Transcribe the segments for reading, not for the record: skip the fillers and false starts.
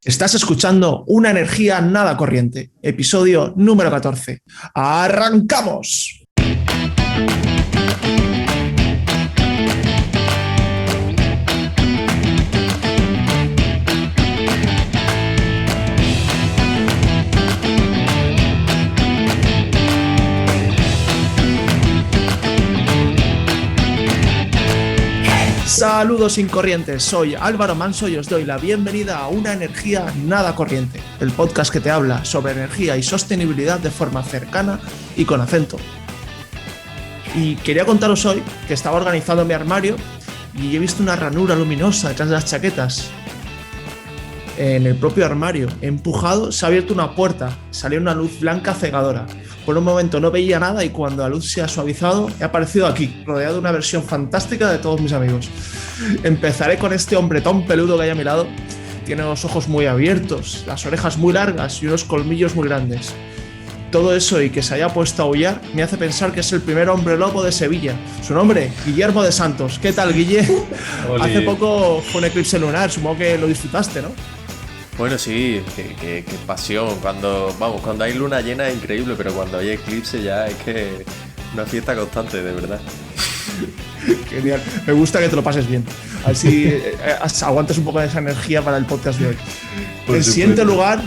Estás escuchando Una energía nada corriente, episodio número 14. ¡Arrancamos! Saludos incorrientes, soy Álvaro Manso y os doy la bienvenida a Una energía nada corriente, el podcast que te habla sobre energía y sostenibilidad de forma cercana y con acento. Y quería contaros hoy que estaba organizando mi armario y he visto una ranura luminosa detrás de las chaquetas. En el propio armario, he empujado, se ha abierto una puerta, salió una luz blanca cegadora. Por un momento no veía nada y cuando la luz se ha suavizado he aparecido aquí, rodeado de una versión fantástica de todos mis amigos. Empezaré con este hombretón peludo que hay a mi lado. Tiene los ojos muy abiertos, las orejas muy largas y unos colmillos muy grandes. Todo eso y que se haya puesto a aullar me hace pensar que es el primer hombre lobo de Sevilla. Su nombre, Guillermo de Santos. ¿Qué tal, Guille? Hace poco fue un eclipse lunar, supongo que lo disfrutaste, ¿no? Bueno, sí, qué pasión. Cuando hay luna llena es increíble, pero cuando hay eclipse ya es que una fiesta constante, de verdad. Genial, me gusta que te lo pases bien. Así aguantes un poco de esa energía para el podcast de hoy. En el siguiente lugar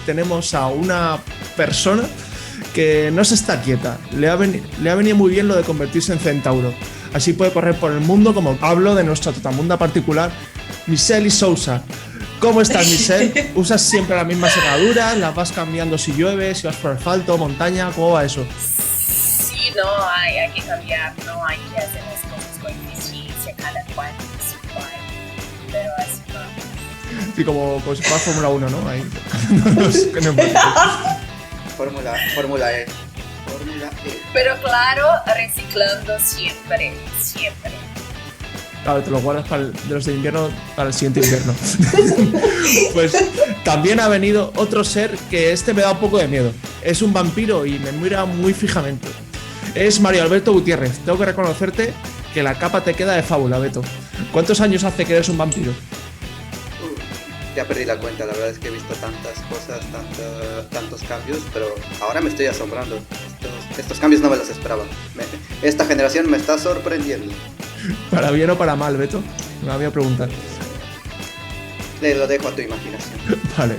tenemos a una persona que no se está quieta. Le ha venido muy bien lo de convertirse en centauro. Así puede correr por el mundo como hablo de nuestra totamunda particular, Michelle Sousa. ¿Cómo estás, Michelle? ¿Usas siempre las mismas cerraduras? ¿Las vas cambiando si llueve, si vas por asfalto, montaña? ¿Cómo va eso? Sí, no, hay que cambiar, no hay que hacer las cosas con eficiencia cada cuatro, pero así no. Sí, como si fuera Fórmula 1, ¿no? Ahí. Fórmula E. Pero claro, reciclando siempre. Claro, te lo guardas de los de invierno para el siguiente invierno. Pues también ha venido otro ser que me da un poco de miedo. Es un vampiro y me mira muy fijamente. Es Mario Alberto Gutiérrez. Tengo que reconocerte que la capa te queda de fábula, Beto. ¿Cuántos años hace que eres un vampiro? Ya perdí la cuenta, la verdad es que he visto tantas cosas, tantos cambios, pero ahora me estoy asombrando. Estos cambios no me los esperaba. Esta generación me está sorprendiendo. ¿Para bien o para mal, Beto? Me voy a preguntar. Le lo dejo a tu imaginación. Vale.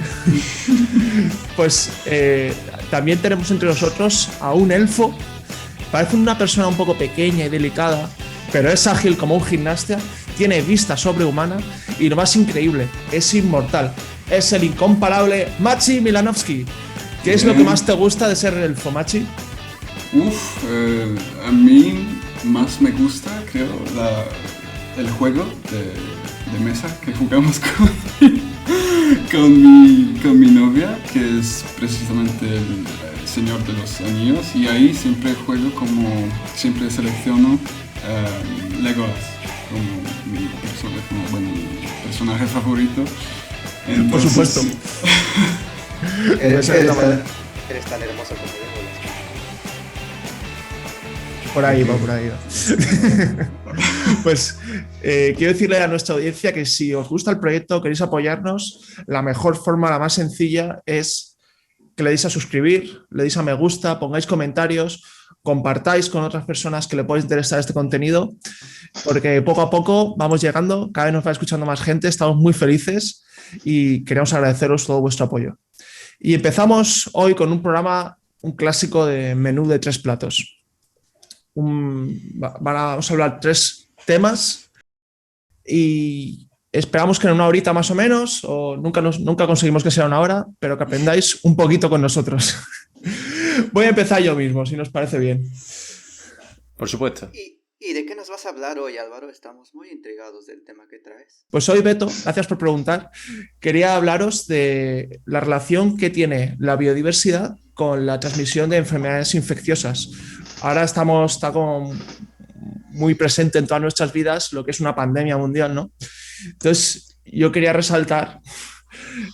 Pues también tenemos entre nosotros a un elfo. Parece una persona un poco pequeña y delicada, pero es ágil como un gimnasta, tiene vista sobrehumana y lo más increíble, es inmortal. Es el incomparable Machi Milanovsky. ¿Qué es lo que más te gusta de ser elfo, Machi? A mí más me gusta, creo, el juego de mesa que jugamos con mi novia, que es precisamente el Señor de los Anillos, y ahí siempre selecciono Legolas como mi personaje favorito. Entonces, por supuesto. Eres tan hermoso como Legolas. Por ahí va. Pues quiero decirle a nuestra audiencia que si os gusta el proyecto, queréis apoyarnos, la mejor forma, la más sencilla, es que le deis a suscribir, le deis a me gusta, pongáis comentarios, compartáis con otras personas que le pueda interesar este contenido, porque poco a poco vamos llegando, cada vez nos va escuchando más gente, estamos muy felices y queremos agradeceros todo vuestro apoyo. Y empezamos hoy con un programa, un clásico de menú de 3 platos. Vamos a hablar 3 temas y esperamos que en una horita más o menos, o nunca conseguimos que sea una hora, pero que aprendáis un poquito con nosotros. Voy a empezar yo mismo, si nos parece bien. Por supuesto. ¿Y de qué nos vas a hablar hoy, Álvaro? Estamos muy intrigados del tema que traes. Pues hoy, Beto, gracias por preguntar, quería hablaros de la relación que tiene la biodiversidad con la transmisión de enfermedades infecciosas. Ahora está como muy presente en todas nuestras vidas lo que es una pandemia mundial, ¿no? Entonces, yo quería resaltar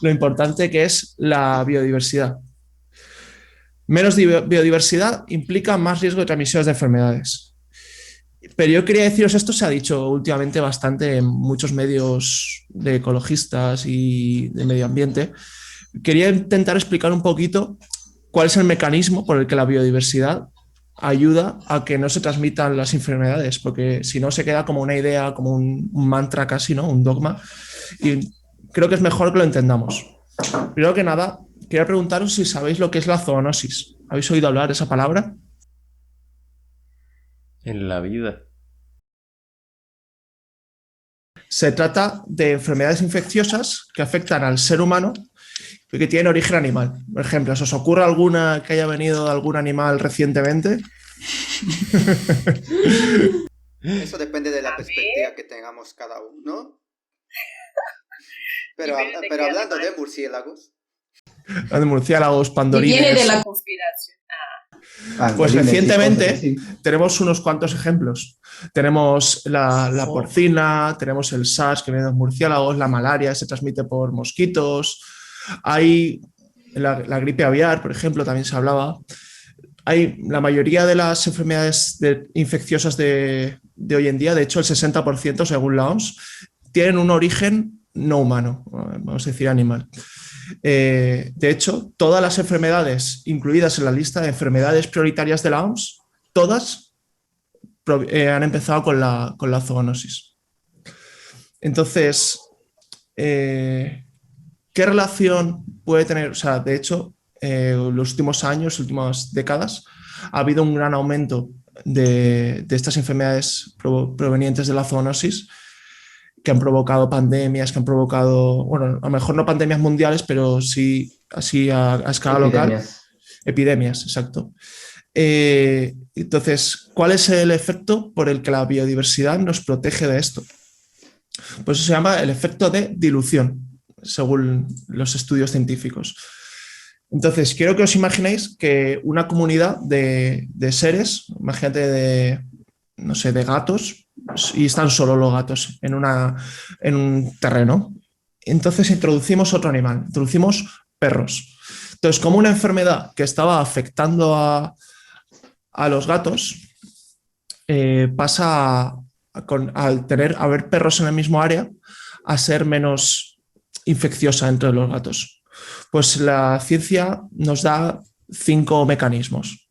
lo importante que es la biodiversidad. Menos biodiversidad implica más riesgo de transmisiones de enfermedades. Pero yo quería deciros, esto se ha dicho últimamente bastante en muchos medios de ecologistas y de medio ambiente. Quería intentar explicar un poquito cuál es el mecanismo por el que la biodiversidad ayuda a que no se transmitan las enfermedades, porque si no se queda como una idea, como un mantra casi, ¿no? Un dogma. Y creo que es mejor que lo entendamos. Primero que nada, quería preguntaros si sabéis lo que es la zoonosis. ¿Habéis oído hablar de esa palabra? En la vida. Se trata de enfermedades infecciosas que afectan al ser humano y que tienen origen animal. Por ejemplo, ¿os ocurre alguna que haya venido de algún animal recientemente? Eso depende de la A perspectiva ver. que tengamos cada uno. Pero, Depende de pero qué hablando animal. de murciélagos. De murciélagos, Y pandorines. viene de la Conspiración. Pues Pangolines y recientemente cosas así. tenemos unos cuantos ejemplos. Tenemos la porcina, tenemos el SARS que viene de los murciélagos, la malaria se transmite por mosquitos, hay la gripe aviar, por ejemplo, también se hablaba. Hay la mayoría de las enfermedades infecciosas de hoy en día, de hecho el 60% según la OMS, tienen un origen no humano, vamos a decir animal. De hecho, todas las enfermedades incluidas en la lista de enfermedades prioritarias de la OMS, todas han empezado con la zoonosis. Entonces, ¿qué relación puede tener? O sea, de hecho, los últimos años, últimas décadas, ha habido un gran aumento de estas enfermedades provenientes de la zoonosis que han provocado pandemias, que han provocado, bueno, a lo mejor no pandemias mundiales, pero sí así a escala local. Epidemias, exacto. Entonces, ¿cuál es el efecto por el que la biodiversidad nos protege de esto? Pues eso se llama el efecto de dilución, según los estudios científicos. Entonces, quiero que os imaginéis que una comunidad de seres, imagínate no sé, de gatos, y están solo los gatos en un terreno. Entonces introducimos otro animal, introducimos perros. Entonces, como una enfermedad que estaba afectando a los gatos, pasa al haber perros en el mismo área a ser menos infecciosa entre los gatos. Pues la ciencia nos da 5 mecanismos.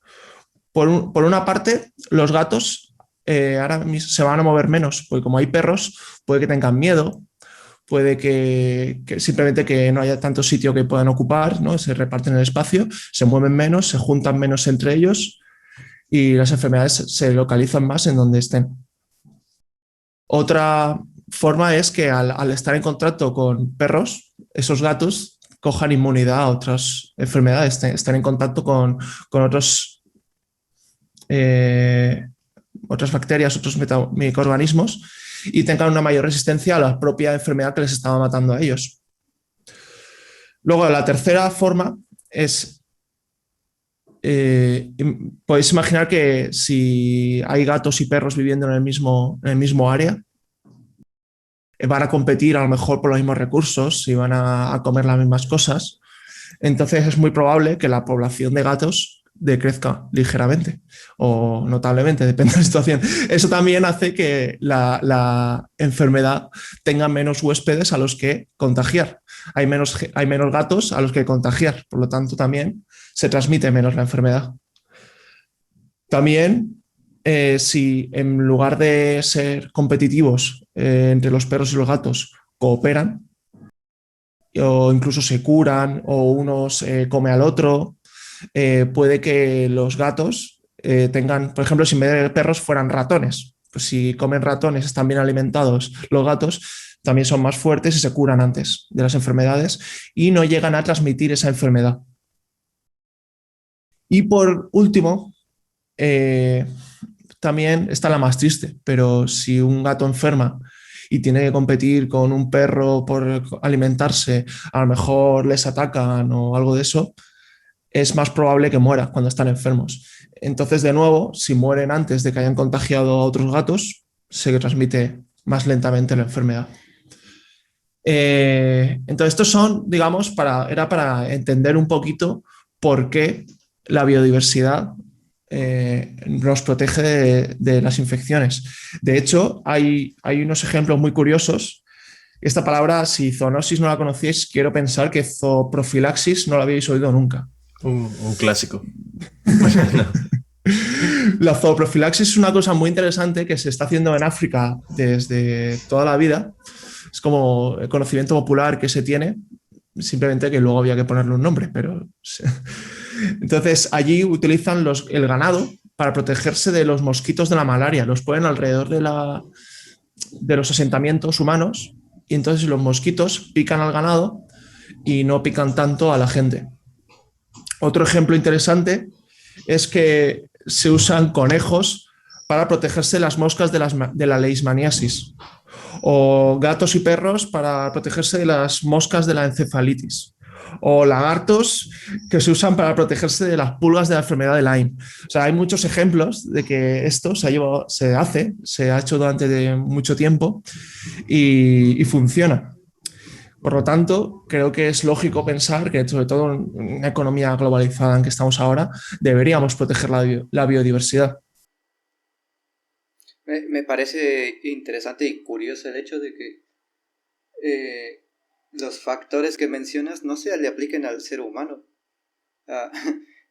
Por una parte, los gatos ahora se van a mover menos, porque como hay perros, puede que tengan miedo, puede que simplemente que no haya tanto sitio que puedan ocupar, ¿no? Se reparten el espacio, se mueven menos, se juntan menos entre ellos y las enfermedades se localizan más en donde estén. Otra forma es que al estar en contacto con perros, esos gatos cojan inmunidad a otras enfermedades, están en contacto con otras bacterias, otros microorganismos y tengan una mayor resistencia a la propia enfermedad que les estaba matando a ellos. Luego, la tercera forma es, podéis imaginar que si hay gatos y perros viviendo en el mismo área, van a competir a lo mejor por los mismos recursos y van a comer las mismas cosas. Entonces es muy probable que la población de gatos decrezca ligeramente o notablemente, depende de la situación. Eso también hace que la enfermedad tenga menos huéspedes a los que contagiar. Hay menos gatos a los que contagiar, por lo tanto también se transmite menos la enfermedad. También, si en lugar de ser competitivos entre los perros y los gatos, cooperan o incluso se curan o uno come al otro, puede que los gatos tengan, por ejemplo, si en vez de perros fueran ratones, pues si comen ratones, están bien alimentados, los gatos también son más fuertes y se curan antes de las enfermedades y no llegan a transmitir esa enfermedad. Y por último, también está la más triste, pero si un gato enferma y tiene que competir con un perro por alimentarse, a lo mejor les atacan o algo de eso, es más probable que muera cuando están enfermos. Entonces, de nuevo, si mueren antes de que hayan contagiado a otros gatos, se transmite más lentamente la enfermedad. Entonces, estos son, digamos, era para entender un poquito por qué la biodiversidad nos protege de las infecciones. De hecho, hay unos ejemplos muy curiosos. Esta palabra, si zoonosis no la conocéis, quiero pensar que zooprofilaxis no la habéis oído nunca. Un clásico. La zooprofilaxis es una cosa muy interesante que se está haciendo en África desde toda la vida. Es como el conocimiento popular que se tiene, simplemente que luego había que ponerle un nombre, pero... Entonces, allí utilizan el ganado para protegerse de los mosquitos de la malaria. Los ponen alrededor de los asentamientos humanos y entonces los mosquitos pican al ganado y no pican tanto a la gente. Otro ejemplo interesante es que se usan conejos para protegerse de las moscas de la leishmaniasis, o gatos y perros para protegerse de las moscas de la encefalitis, o lagartos que se usan para protegerse de las pulgas de la enfermedad de Lyme. O sea, hay muchos ejemplos de que esto se ha hecho durante mucho tiempo y funciona. Por lo tanto, creo que es lógico pensar que, sobre todo en una economía globalizada en que estamos ahora, deberíamos proteger la biodiversidad. Me parece interesante y curioso el hecho de que los factores que mencionas no se le apliquen al ser humano.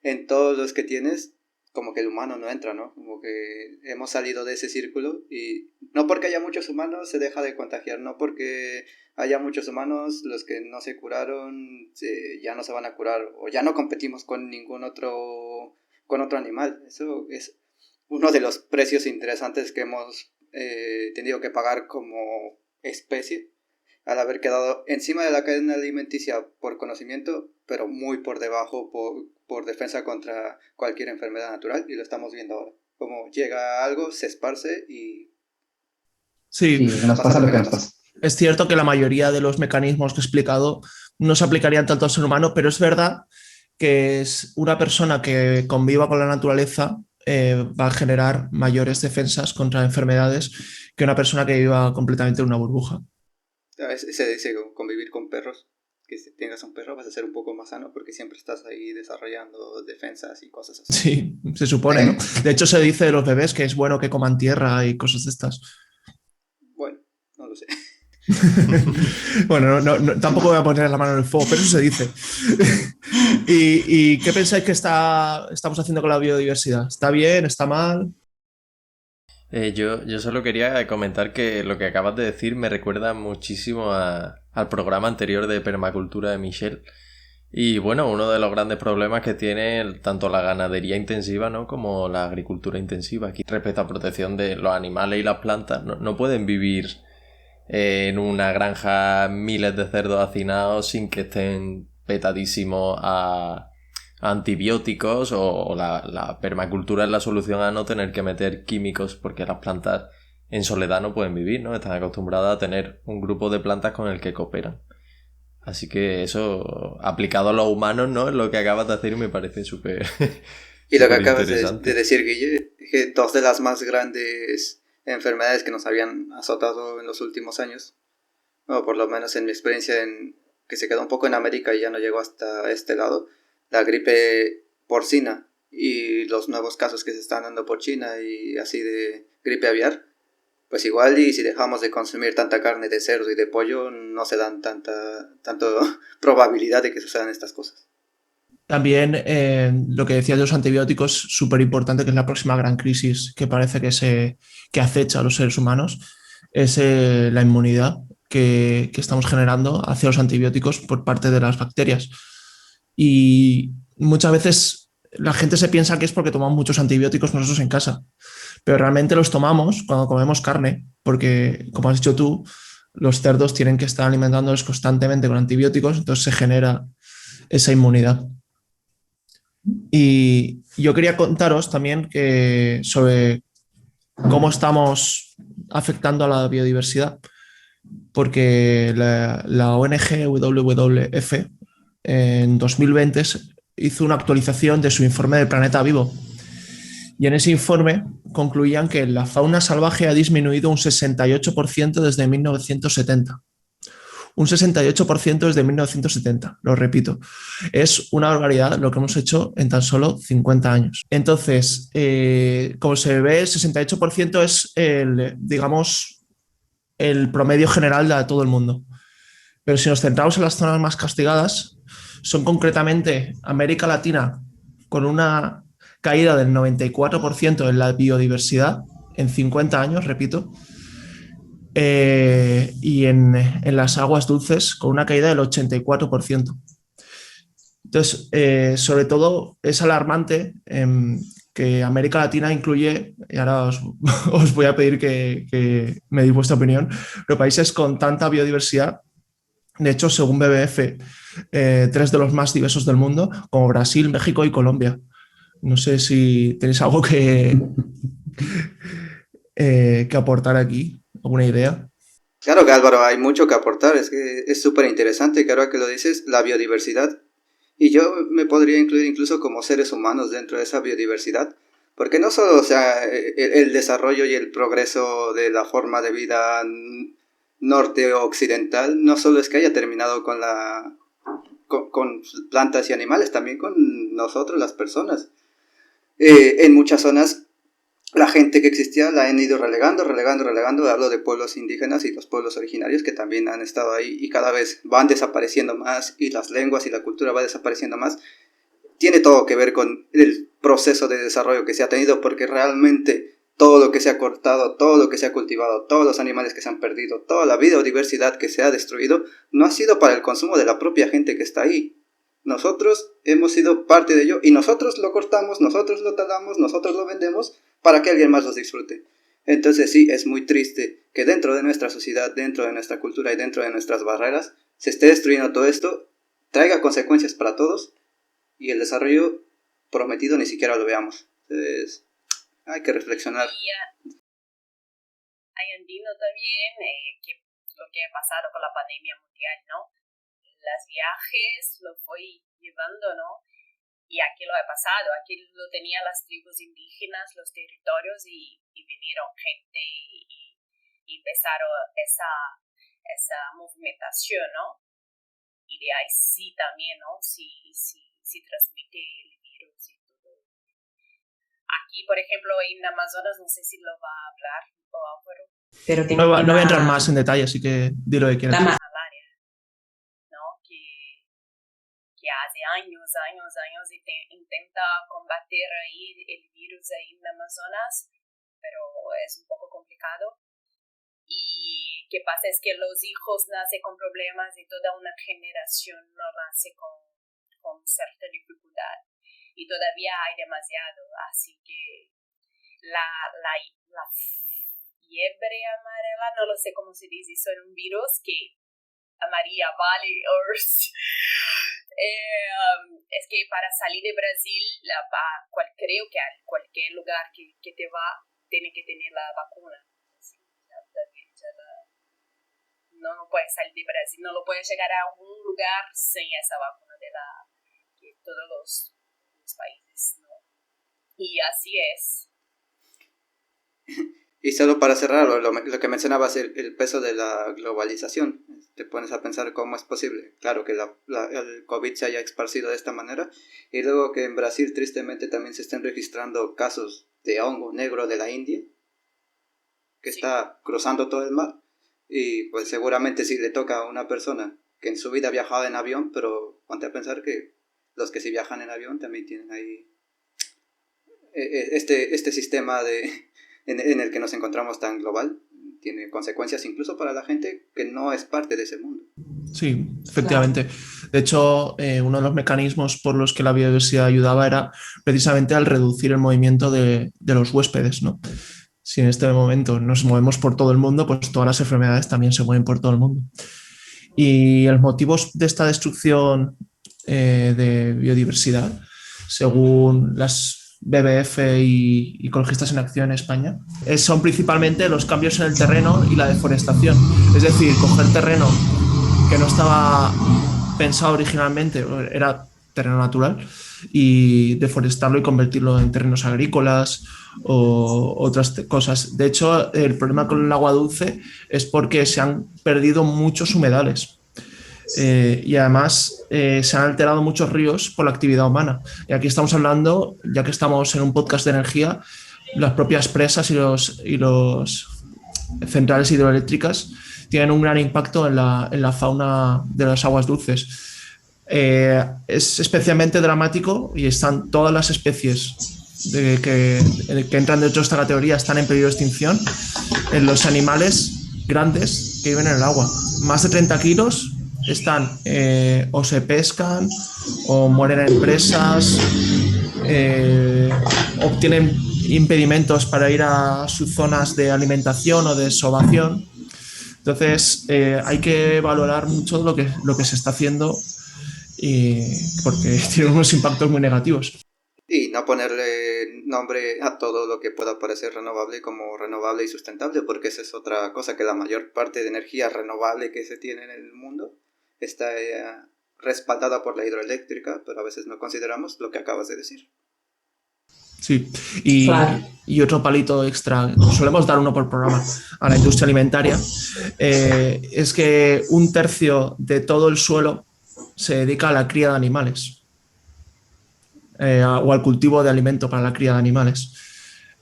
En todos los que tienes, como que el humano no entra, ¿no? Como que hemos salido de ese círculo y no porque haya muchos humanos se deja de contagiar, no porque haya muchos humanos, los que no se curaron ya no se van a curar o ya no competimos con ningún otro animal. Eso es uno de los precios interesantes que hemos tenido que pagar como especie al haber quedado encima de la cadena alimenticia por conocimiento, pero muy por debajo por defensa contra cualquier enfermedad natural, y lo estamos viendo ahora. Como llega algo, se esparce y... Sí, nos pasa lo que nos pasa. Es cierto que la mayoría de los mecanismos que he explicado no se aplicarían tanto al ser humano, pero es verdad que es una persona que conviva con la naturaleza va a generar mayores defensas contra enfermedades que una persona que viva completamente en una burbuja. Se dice convivir con perros, que si tengas un perro vas a ser un poco más sano porque siempre estás ahí desarrollando defensas y cosas así. Sí, se supone, ¿no? De hecho, se dice de los bebés que es bueno que coman tierra y cosas de estas. Bueno, no lo sé. Bueno, tampoco voy a poner la mano en el fuego, pero eso se dice. ¿Y qué pensáis que estamos haciendo con la biodiversidad? ¿Está bien? ¿Está mal? Yo solo quería comentar que lo que acabas de decir me recuerda muchísimo al programa anterior de permacultura de Michel. Y bueno, uno de los grandes problemas que tiene tanto la ganadería intensiva, ¿no?, como la agricultura intensiva aquí respecto a protección de los animales y las plantas, no pueden vivir en una granja miles de cerdos hacinados sin que estén petadísimos a antibióticos, o la permacultura es la solución a no tener que meter químicos, porque las plantas en soledad no pueden vivir, ¿no? Están acostumbradas a tener un grupo de plantas con el que cooperan. Así que eso, aplicado a los humanos, ¿no?, es lo que acabas de hacer y me parece súper... Y lo que acabas de decir, Guille, que dos de las más grandes enfermedades que nos habían azotado en los últimos años, o por lo menos en mi experiencia que se quedó un poco en América y ya no llegó hasta este lado, la gripe porcina y los nuevos casos que se están dando por China y así de gripe aviar, pues igual y si dejamos de consumir tanta carne de cerdo y de pollo no se dan tanta probabilidad de que sucedan estas cosas. También lo que decía de los antibióticos, súper importante, que es la próxima gran crisis que parece que acecha a los seres humanos, es la inmunidad que estamos generando hacia los antibióticos por parte de las bacterias. Y muchas veces la gente se piensa que es porque tomamos muchos antibióticos nosotros en casa, pero realmente los tomamos cuando comemos carne, porque, como has dicho tú, los cerdos tienen que estar alimentándolos constantemente con antibióticos, entonces se genera esa inmunidad. Y yo quería contaros también sobre cómo estamos afectando a la biodiversidad, porque la ONG WWF en 2020 hizo una actualización de su informe del planeta vivo, y en ese informe concluían que la fauna salvaje ha disminuido un 68% desde 1970, un 68% desde 1970, lo repito. Es una barbaridad lo que hemos hecho en tan solo 50 años. Entonces, como se ve, el 68% es digamos, el promedio general de todo el mundo. Pero si nos centramos en las zonas más castigadas, son concretamente América Latina, con una caída del 94% en la biodiversidad en 50 años, repito, y en las aguas dulces con una caída del 84%. Entonces, sobre todo es alarmante que América Latina incluye, y ahora os voy a pedir que me deis vuestra opinión, pero países con tanta biodiversidad, de hecho, según BBF, 3 de los más diversos del mundo, como Brasil, México y Colombia. No sé si tenéis algo que aportar aquí, alguna idea. Claro que Álvaro, hay mucho que aportar, es que es súper interesante que ahora que lo dices, la biodiversidad. Y yo me podría incluir incluso como seres humanos dentro de esa biodiversidad, porque no solo, o sea, el desarrollo y el progreso de la forma de vida norte o occidental, no solo es que haya terminado con plantas y animales, también con nosotros, las personas. En muchas zonas la gente que existía la han ido relegando. Hablo de pueblos indígenas y los pueblos originarios que también han estado ahí y cada vez van desapareciendo más, y las lenguas y la cultura va desapareciendo más. Tiene todo que ver con el proceso de desarrollo que se ha tenido, porque realmente todo lo que se ha cortado, todo lo que se ha cultivado, todos los animales que se han perdido, toda la biodiversidad que se ha destruido, no ha sido para el consumo de la propia gente que está ahí. Nosotros hemos sido parte de ello y nosotros lo cortamos, nosotros lo talamos, nosotros lo vendemos para que alguien más los disfrute. Entonces sí, es muy triste que dentro de nuestra sociedad, dentro de nuestra cultura y dentro de nuestras barreras se esté destruyendo todo esto, traiga consecuencias para todos y el desarrollo prometido ni siquiera lo veamos. Entonces hay que reflexionar. Hay andino también que lo que ha pasado con la pandemia mundial, ¿no? Los viajes lo fue llevando, ¿no? Y aquí lo ha pasado, aquí lo tenían las tribus indígenas, los territorios, y vinieron gente y empezaron esa movimentación, ¿no? Y de ahí sí también, ¿no? Sí transmite el virus y todo. Aquí, por ejemplo, en Amazonas, no sé si lo va a hablar o Álvaro. Pero no voy a entrar más en detalle, así que dilo de quién es. Que hace años intenta combater ahí el virus ahí en Amazonas, pero es un poco complicado. Y qué pasa es que los hijos nacen con problemas y toda una generación no nace con cierta dificultad. Y todavía hay demasiado, así que la fiebre amarela, no lo sé cómo se dice, son un virus que amarilla, vale, es que para salir de Brasil, creo que a cualquier lugar que te va, tiene que tener la vacuna. Sí, no puedes salir de Brasil, no lo puedes llegar a un lugar sin esa vacuna de todos los países, ¿no? Y así es. Y solo para cerrar, lo que mencionabas, el peso de la globalización. Te pones a pensar cómo es posible. Claro que el COVID se haya esparcido de esta manera. Y luego que en Brasil tristemente también se estén registrando casos de hongo negro de la India, que está cruzando todo el mar. Y pues seguramente sí le toca a una persona que en su vida ha viajado en avión, pero ponte a pensar que los que sí viajan en avión también tienen ahí este sistema en el que nos encontramos tan global, tiene consecuencias incluso para la gente que no es parte de ese mundo. Sí, efectivamente. De hecho, uno de los mecanismos por los que la biodiversidad ayudaba era precisamente al reducir el movimiento de los huéspedes, ¿no? Si en este momento nos movemos por todo el mundo, pues todas las enfermedades también se mueven por todo el mundo. Y los motivos de esta destrucción de biodiversidad, según las BBF y Ecologistas en Acción en España, son principalmente los cambios en el terreno y la deforestación. Es decir, coger terreno que no estaba pensado originalmente, era terreno natural, y deforestarlo y convertirlo en terrenos agrícolas o otras cosas. De hecho, el problema con el agua dulce es porque se han perdido muchos humedales. Y además se han alterado muchos ríos por la actividad humana. Y aquí estamos hablando, ya que estamos en un podcast de energía, las propias presas y los centrales hidroeléctricas tienen un gran impacto en la fauna de las aguas dulces. Es especialmente dramático y están todas las especies que entran dentro de esta categoría están en peligro de extinción en los animales grandes que viven en el agua. Más de 30 kilos están o se pescan o mueren en presas, obtienen impedimentos para ir a sus zonas de alimentación o de desovación. Entonces hay que valorar mucho lo que se está haciendo porque tiene unos impactos muy negativos. Y no ponerle nombre a todo lo que pueda parecer renovable como renovable y sustentable, porque esa es otra cosa, que la mayor parte de energía renovable que se tiene en el mundo está respaldada por la hidroeléctrica, pero a veces no consideramos lo que acabas de decir. Sí, y otro palito extra, solemos dar uno por programa a la industria alimentaria, es que 1/3 de todo el suelo se dedica a la cría de animales. O al cultivo de alimento para la cría de animales.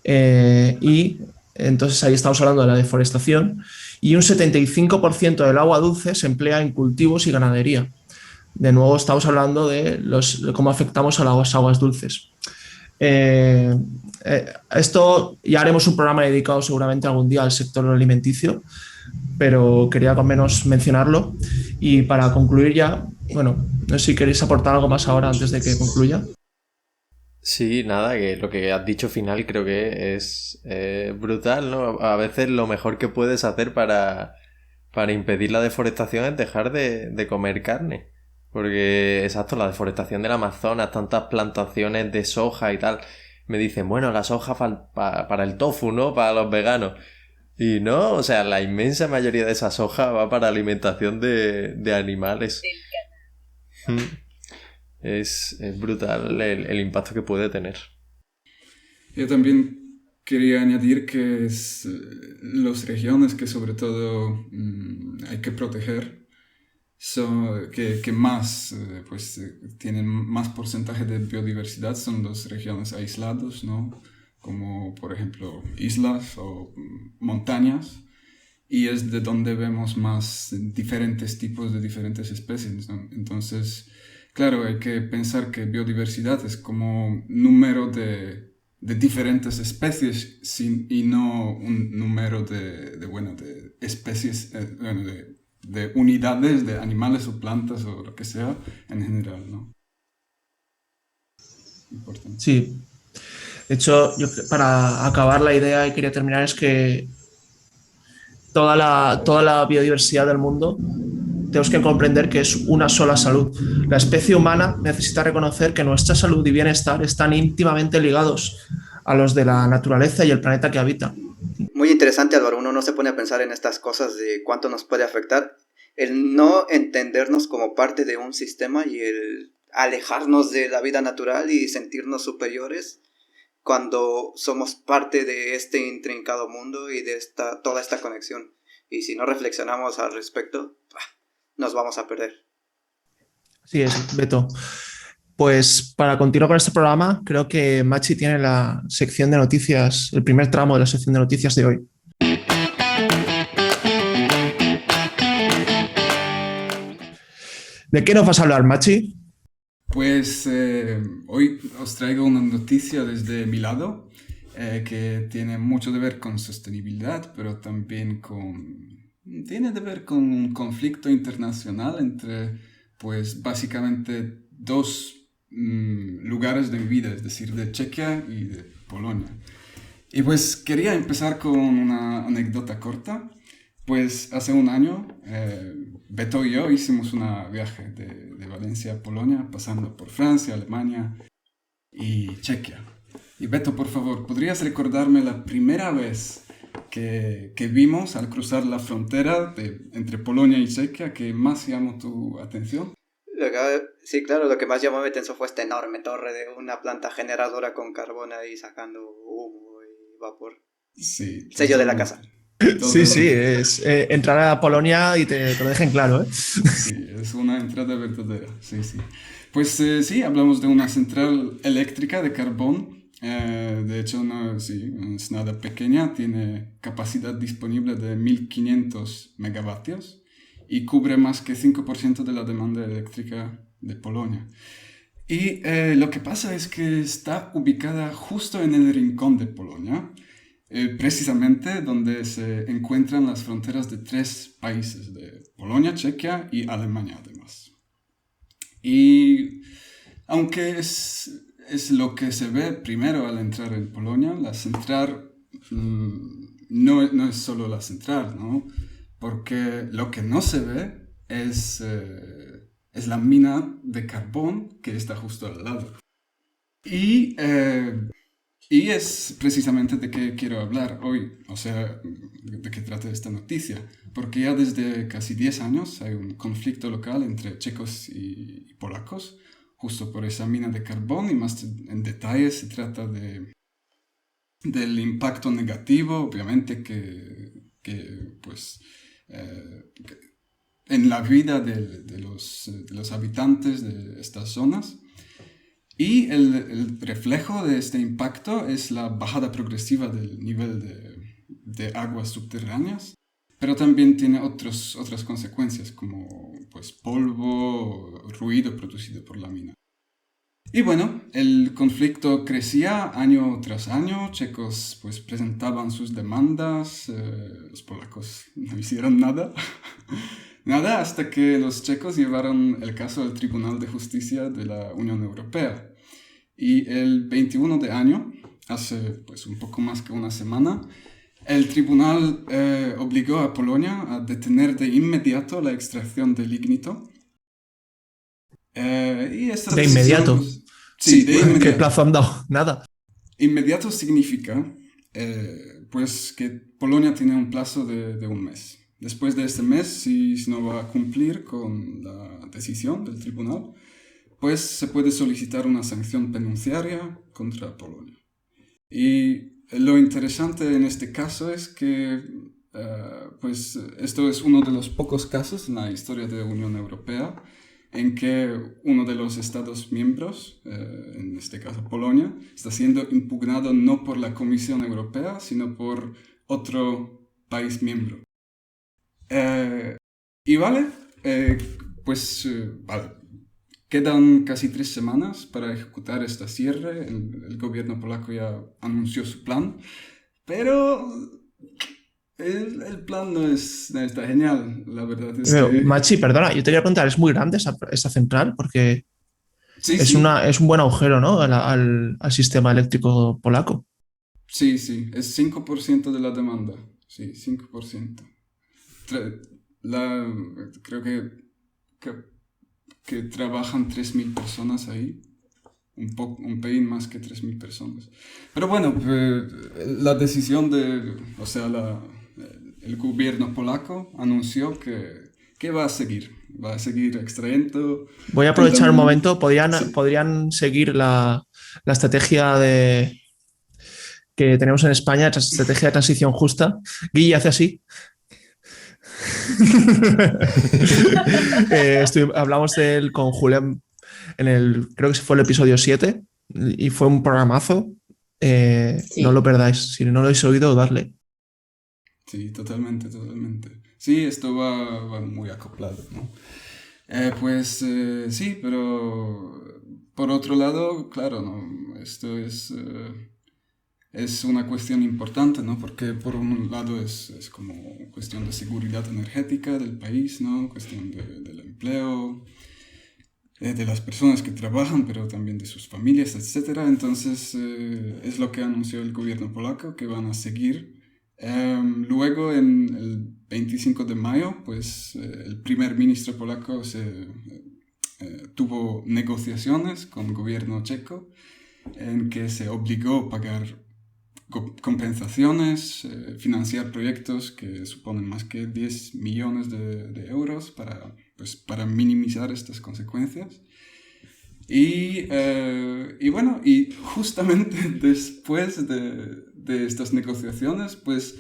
Y entonces ahí estamos hablando de la deforestación, y un 75% del agua dulce se emplea en cultivos y ganadería. De nuevo estamos hablando de cómo afectamos a las aguas dulces. Esto ya haremos un programa dedicado seguramente algún día al sector alimenticio, pero quería con menos mencionarlo. Y para concluir ya, bueno, no sé si queréis aportar algo más ahora antes de que concluya. Sí, nada, que lo que has dicho final creo que es brutal, ¿no? A veces lo mejor que puedes hacer para impedir la deforestación es dejar de comer carne. Porque, exacto, la deforestación del Amazonas, tantas plantaciones de soja y tal, me dicen, bueno, la soja para el tofu, ¿no? Para los veganos. Y no, o sea, la inmensa mayoría de esa soja va para alimentación de animales. Es brutal el impacto que puede tener. Yo también quería añadir que las regiones que sobre todo hay que proteger son que más tienen más porcentaje de biodiversidad son las regiones aisladas, ¿no? Como por ejemplo islas o montañas, y es de donde vemos más diferentes tipos de diferentes especies, ¿no? Entonces, claro, hay que pensar que biodiversidad es como número de diferentes especies y no un número de especies, de unidades de animales o plantas o lo que sea en general, ¿no? Importante. Sí. De hecho, yo para acabar la idea y quería terminar es que toda la biodiversidad del mundo tenemos que comprender que es una sola salud. La especie humana necesita reconocer que nuestra salud y bienestar están íntimamente ligados a los de la naturaleza y el planeta que habita. Muy interesante, Álvaro. Uno no se pone a pensar en estas cosas de cuánto nos puede afectar. El no entendernos como parte de un sistema y el alejarnos de la vida natural y sentirnos superiores cuando somos parte de este intrincado mundo y de toda esta conexión. Y si no reflexionamos al respecto, nos vamos a perder. Así es, Beto. Pues para continuar con este programa, creo que Machi tiene la sección de noticias, el primer tramo de la sección de noticias de hoy. ¿De qué nos vas a hablar, Machi? Pues hoy os traigo una noticia desde mi lado que tiene mucho que ver con sostenibilidad, pero también tiene que ver con un conflicto internacional entre, pues, básicamente dos lugares de mi vida, es decir, de Chequia y de Polonia. Y pues quería empezar con una anécdota corta. Pues hace un año, Beto y yo hicimos un viaje de Valencia a Polonia, pasando por Francia, Alemania y Chequia. Y Beto, por favor, ¿podrías recordarme la primera vez que vimos al cruzar la frontera entre Polonia y Chequia que más llamó tu atención? Sí, claro, lo que más llamó mi atención fue esta enorme torre de una planta generadora con carbón ahí sacando humo y vapor. Sí. Sello de la casa. Sí, sí, Totalmente. es entrar a Polonia y te lo dejen claro, ¿eh? Sí, es una entrada verdadera, sí, sí. Pues sí, hablamos de una central eléctrica de carbón. De hecho, no, sí, es nada pequeña, tiene capacidad disponible de 1500 megavatios y cubre más que 5% de la demanda eléctrica de Polonia. Y lo que pasa es que está ubicada justo en el rincón de Polonia, precisamente donde se encuentran las fronteras de tres países, de Polonia, Chequia y Alemania además. Y aunque es lo que se ve primero al entrar en Polonia, la central no es solo la central, ¿no? Porque lo que no se ve es la mina de carbón que está justo al lado. Y y es precisamente de qué quiero hablar hoy, o sea, de qué trata esta noticia, porque ya desde casi 10 años hay un conflicto local entre checos y polacos, justo por esa mina de carbón, y más en detalle se trata del impacto negativo, obviamente, pues, en la vida de los habitantes de estas zonas. Y el reflejo de este impacto es la bajada progresiva del nivel de aguas subterráneas, pero también tiene otras consecuencias como pues, polvo, ruido producido por la mina. Y bueno, el conflicto crecía año tras año, checos pues presentaban sus demandas, los polacos no hicieron nada. Nada hasta que los checos llevaron el caso al Tribunal de Justicia de la Unión Europea. Y el 21 de año, hace pues un poco más que una semana, el tribunal obligó a Polonia a detener de inmediato la extracción de lignito. Y esta De decisión, inmediato. pues, sí, Sí, de ¿qué inmediato. plazo han dado? Nada. Inmediato significa pues que Polonia tiene un plazo de un mes. Después de este mes, si no va a cumplir con la decisión del tribunal, pues se puede solicitar una sanción penitenciaria contra Polonia. Y lo interesante en este caso es que pues esto es uno de los pocos casos en la historia de la Unión Europea en que uno de los Estados miembros, en este caso Polonia, está siendo impugnado no por la Comisión Europea, sino por otro país miembro. Y vale, vale. Quedan casi 3 semanas para ejecutar esta cierre. El gobierno polaco ya anunció su plan, pero el plan no está genial. La verdad es que Machi, perdona, yo te quería preguntar, ¿es muy grande esa central? Porque sí, sí, es un buen agujero, ¿no? Al sistema eléctrico polaco. sí, sí, es 5% de la demanda. Sí, 5%. Tra- la, creo que trabajan 3.000 personas ahí. Un pelín más que 3.000 personas. Pero bueno, la decisión o sea, el gobierno polaco anunció que va a seguir. Va a seguir extrayendo Voy a en la aprovechar un mina. momento. Sí. Podrían seguir la estrategia que tenemos en España, la estrategia de transición justa. Guille hace así. Hablamos de él con Julián creo que fue el episodio 7 y fue un programazo. No lo Sí. perdáis. Si no lo habéis oído, dadle. Sí, totalmente, totalmente. Sí, esto va muy acoplado, ¿no? Sí, pero por otro lado, claro, ¿no? Esto es una cuestión importante, ¿no? Porque por un lado es como cuestión de seguridad energética del país, ¿no? Cuestión del empleo, de las personas que trabajan, pero también de sus familias, etcétera. Entonces, es lo que anunció el gobierno polaco, que van a seguir. Luego, en el 25 de mayo, pues el primer ministro polaco tuvo negociaciones con el gobierno checo en que se obligó a pagar compensaciones, financiar proyectos que suponen más que 10 millones de euros para minimizar estas consecuencias. Y bueno, y justamente después de estas negociaciones, pues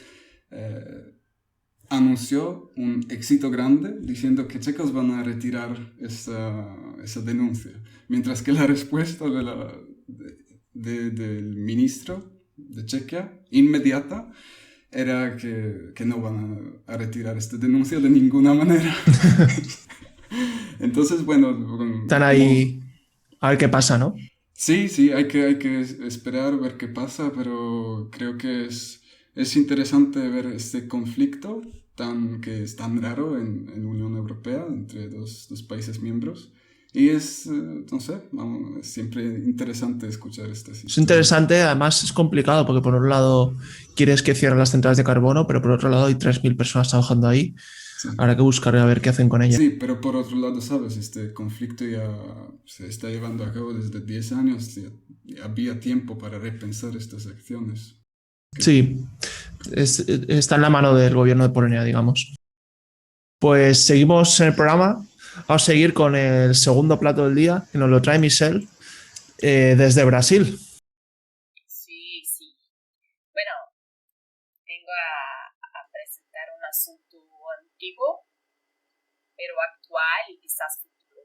anunció un éxito grande diciendo que checos van a retirar esa denuncia, mientras que la respuesta del ministro de Chequia, inmediata, era que no van a retirar esta denuncia de ninguna manera. Entonces, bueno... Están ahí a ver qué pasa, ¿no? Sí, hay que esperar, ver qué pasa, pero creo que es interesante ver este conflicto que es tan raro en la Unión Europea entre dos países miembros. Y no sé, es siempre interesante escuchar estas historias. Es interesante, además es complicado porque por un lado quieres que cierren las centrales de carbono, pero por otro lado hay 3.000 personas trabajando ahí. Sí. Habrá que buscar a ver qué hacen con ellas. Sí, pero por otro lado, sabes, este conflicto ya se está llevando a cabo desde 10 años. Ya había tiempo para repensar estas acciones. Sí, está en la mano del gobierno de Polonia, digamos. Pues seguimos en el programa. Vamos a seguir con el segundo plato del día, que nos lo trae Michelle desde Brasil. Sí. Bueno, vengo a presentar un asunto antiguo, pero actual y quizás futuro.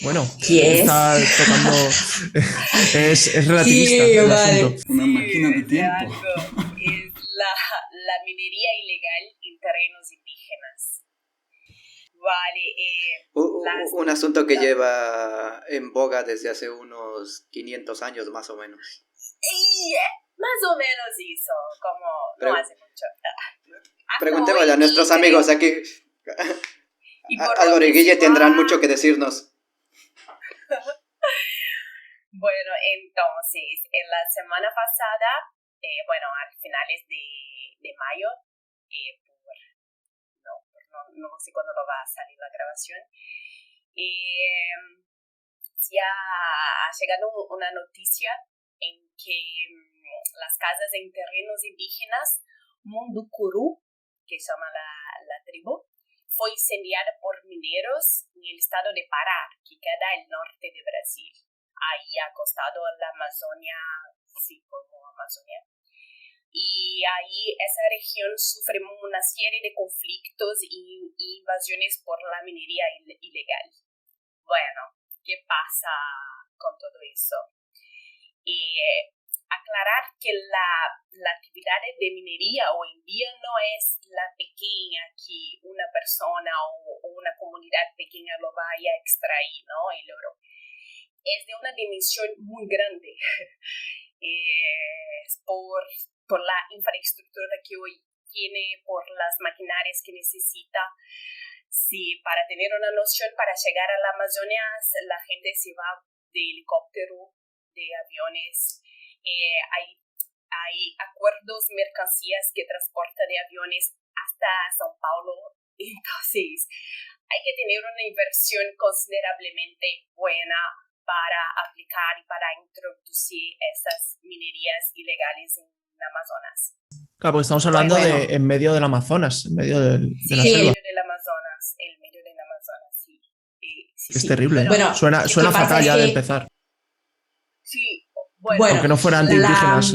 Bueno, está tocando... es relativista. Sí, el vale. asunto. Una máquina de tiempo. Es la minería ilegal en terrenos indígenas. Vale. Un asunto que lleva en boga desde hace unos 500 años más o menos. Más o menos eso, como no hace mucho. Preguntémosle a nuestros amigos aquí. Álvaro y Guille tendrán mucho que decirnos. Bueno, entonces, en la semana pasada, a finales de mayo, no sé cuándo lo va a salir la grabación, ya ha llegado una noticia en que las casas en terrenos indígenas, Munducuru, que se llama la tribu, fue incendiada por mineros en el estado de Pará, que queda al norte de Brasil, ahí acostado a la Amazonia, sí, como Amazonia. Y ahí esa región sufre una serie de conflictos y invasiones por la minería ilegal. Bueno, ¿qué pasa con todo eso? Aclarar que la actividad de minería hoy en día no es la pequeña que una persona o una comunidad pequeña lo vaya a extraer, ¿no? El oro. Es de una dimensión muy grande. Por la infraestructura que hoy tiene, por las maquinarias que necesita. Sí, para tener una noción, para llegar a la Amazonia, la gente se va de helicóptero, de aviones. Hay acuerdos, mercancías que transporta de aviones hasta São Paulo. Entonces, hay que tener una inversión considerablemente buena para aplicar y para introducir esas minerías ilegales en Amazonas. Claro, porque estamos hablando de en medio del Amazonas, en medio de la selva. El medio del Amazonas, sí. Es terrible. Bueno, suena fatal ya de empezar. Sí, bueno. Aunque no fueran antiindígenas.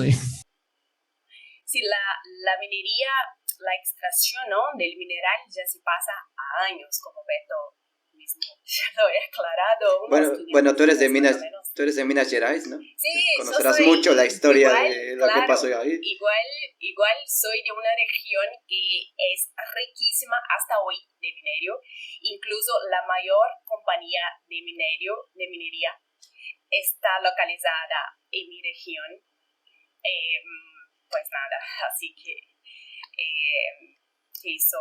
Sí, la minería, la extracción, ¿no?, del mineral ya se pasa a años, como Beto mismo ya lo he aclarado. Bueno, tú eres de Minas Gerais, ¿no? Sí, conocerás mucho la historia de lo que pasó ahí. Igual soy de una región que es riquísima hasta hoy de minerio. Incluso la mayor compañía de minería está localizada en mi región. Pues nada, así que eso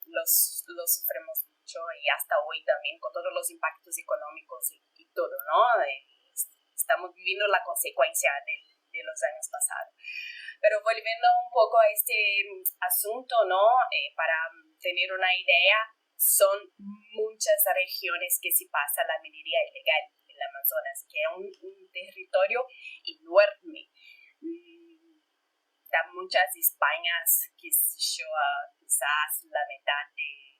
lo sufrimos mucho y hasta hoy también con todos los impactos económicos y todo, ¿no? Estamos viviendo la consecuencia de los años pasados. Pero volviendo un poco a este asunto, ¿no? Para tener una idea, son muchas regiones que se pasa la minería ilegal en el Amazonas, que es un territorio enorme. Da muchas Españas, quizás la mitad de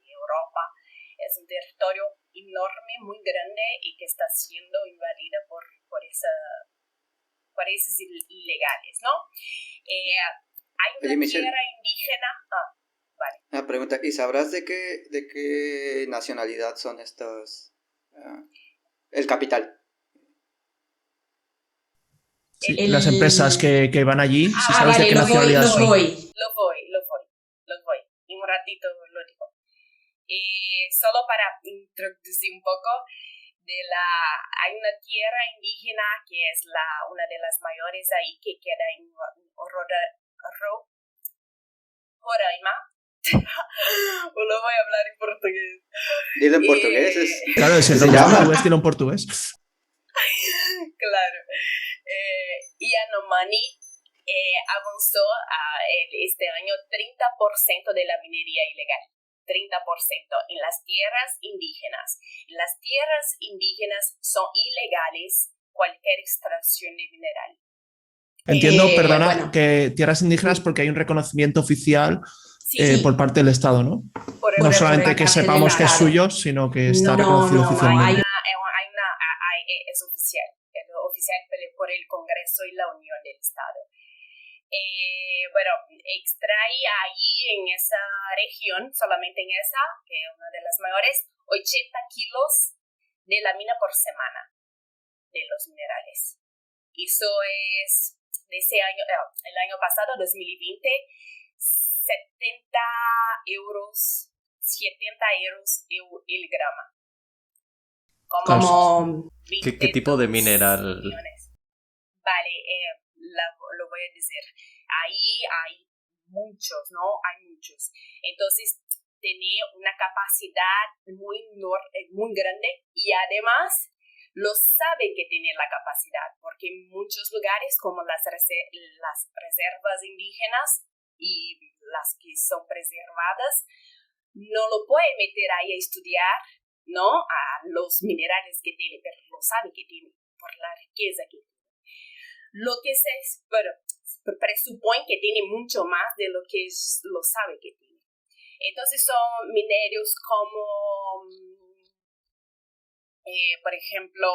Europa. Es un territorio enorme, muy grande y que está siendo invadido por esos ilegales, ¿no? Hay una Oye, Michelle, tierra indígena. Vale. una pregunta. ¿Y sabrás de qué nacionalidad son estos? El capital. Sí, las empresas que van allí, si sabes de vale, qué los nacionalidad voy. son. Los voy. En un ratito lo digo. Solo para introducir un poco, hay una tierra indígena que es una de las mayores ahí, que queda en Roraima. Lo voy a hablar en portugués. Dilo en portugués. Claro, si el ¿Se nombre es llama? portugués, tiene un portugués. Claro. Yanomami avanzó este año 30% de la minería ilegal. 30% en las tierras indígenas. Las tierras indígenas son ilegales cualquier extracción de mineral. Entiendo, perdona, bueno. que tierras indígenas porque hay un reconocimiento oficial Sí. por parte del Estado, ¿no? No solamente que sepamos que es suyo, sino que está reconocido oficialmente. Es oficial. Es oficial por el Congreso y la Unión del Estado. Extrae ahí en esa región, solamente en esa, que es una de las mayores, 80 kilos de la mina por semana de los minerales. Eso es de ese año, el año pasado, 2020, 70 euros el gramo. Como ¿Qué tipo de mineral? Millones. Vale, lo voy a decir. Ahí hay muchos, ¿no? Hay muchos. Entonces, tiene una capacidad muy grande y además lo sabe que tiene la capacidad, porque en muchos lugares, como las reservas indígenas y las que son preservadas, no lo puede meter ahí a estudiar, ¿no? A los minerales que tiene, pero lo sabe que tiene por la riqueza que tiene. Lo que se presupone que tiene mucho más de lo que lo sabe que tiene. Entonces son minerios como, por ejemplo,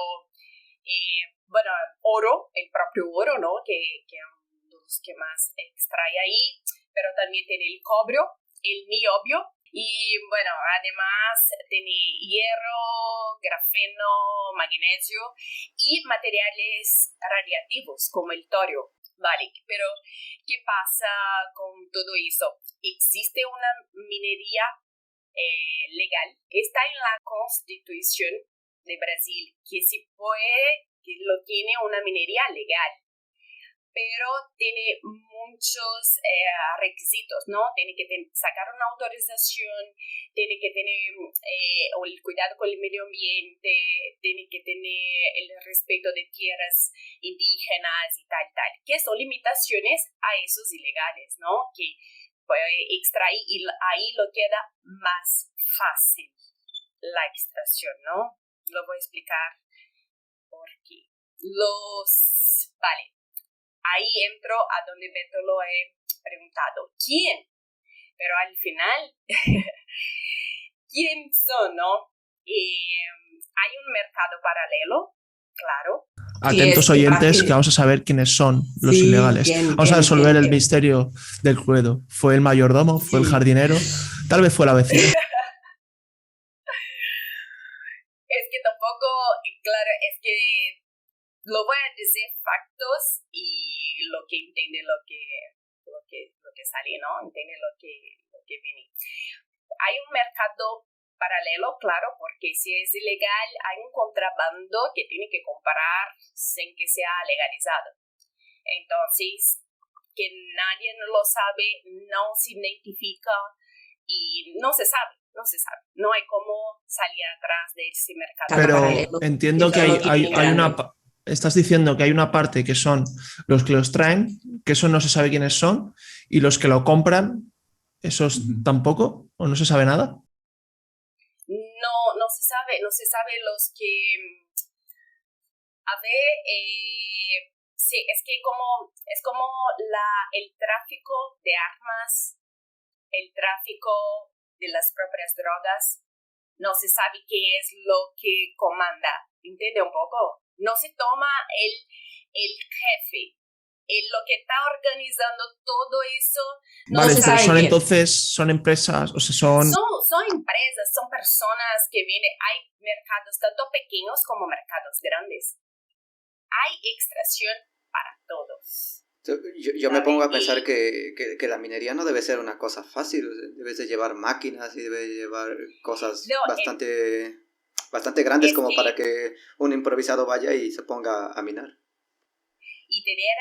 oro, el propio oro, ¿no? Que es uno de los que más extrae ahí, pero también tiene el cobre, el niobio. Y además tiene hierro, grafeno, magnesio y materiales radiactivos como el torio. Vale, pero ¿qué pasa con todo eso? Existe una minería legal. Está en la Constitución de Brasil que lo tiene una minería legal. Pero tiene muchos requisitos, ¿no? Tiene que sacar una autorización, tiene que tener el cuidado con el medio ambiente, tiene que tener el respeto de tierras indígenas y tal, que son limitaciones a esos ilegales, ¿no? Que puede extraer y ahí lo queda más fácil la extracción, ¿no? Lo voy a explicar por qué. Vale. Ahí entro a donde Beto lo he preguntado. ¿Quién? Pero al final, ¿quién son, no? Hay un mercado paralelo, claro. Atentos oyentes, que vamos a saber quiénes son los ilegales. Vamos a resolver el misterio del Cluedo. ¿Fue el mayordomo? ¿Fue el jardinero? Tal vez fue la vecina. Es que tampoco, claro, es que lo voy a decir factos y lo que entiende lo que sale, ¿no? Entiende lo que viene. Hay un mercado paralelo, claro, porque si es ilegal hay un contrabando que tiene que comprar sin que sea legalizado. Entonces, que nadie lo sabe, no se identifica y no se sabe. No hay cómo salir atrás de ese mercado paralelo. Pero entiendo que hay una... Estás diciendo que hay una parte que son los que los traen, que eso no se sabe quiénes son, y los que lo compran, esos tampoco, o no se sabe nada. No se sabe los que... A ver, sí, es como el tráfico de armas, el tráfico de las propias drogas, no se sabe qué es lo que comanda, ¿entiende un poco? No se toma el jefe, lo que está organizando todo eso no Vale, se pero sabe son quién. entonces, son empresas, o sea, son... Son empresas, son personas que vienen. Hay mercados tanto pequeños como mercados grandes. Hay extracción para todos. Yo me pongo a pensar que la minería no debe ser una cosa fácil. Debes de llevar máquinas y debes de llevar cosas bastante grandes como para que un improvisado vaya y se ponga a minar. Y tener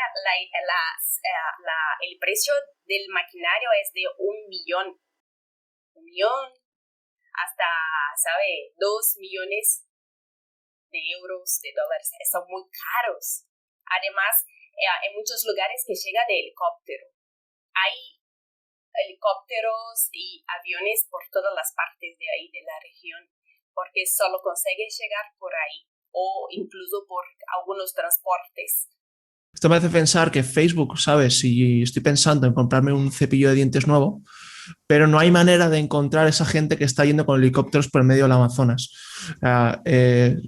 el precio del maquinario es de 1 millón. 1 millón hasta, ¿sabe? 2 millones de euros, de dólares. Son muy caros. Además, en muchos lugares que llega de helicóptero. Hay helicópteros y aviones por todas las partes de ahí, de la región, porque solo consiguen llegar por ahí o incluso por algunos transportes. Esto me hace pensar que Facebook, ¿sabes? Si estoy pensando en comprarme un cepillo de dientes nuevo, pero no hay manera de encontrar esa gente que está yendo con helicópteros por el medio del Amazonas.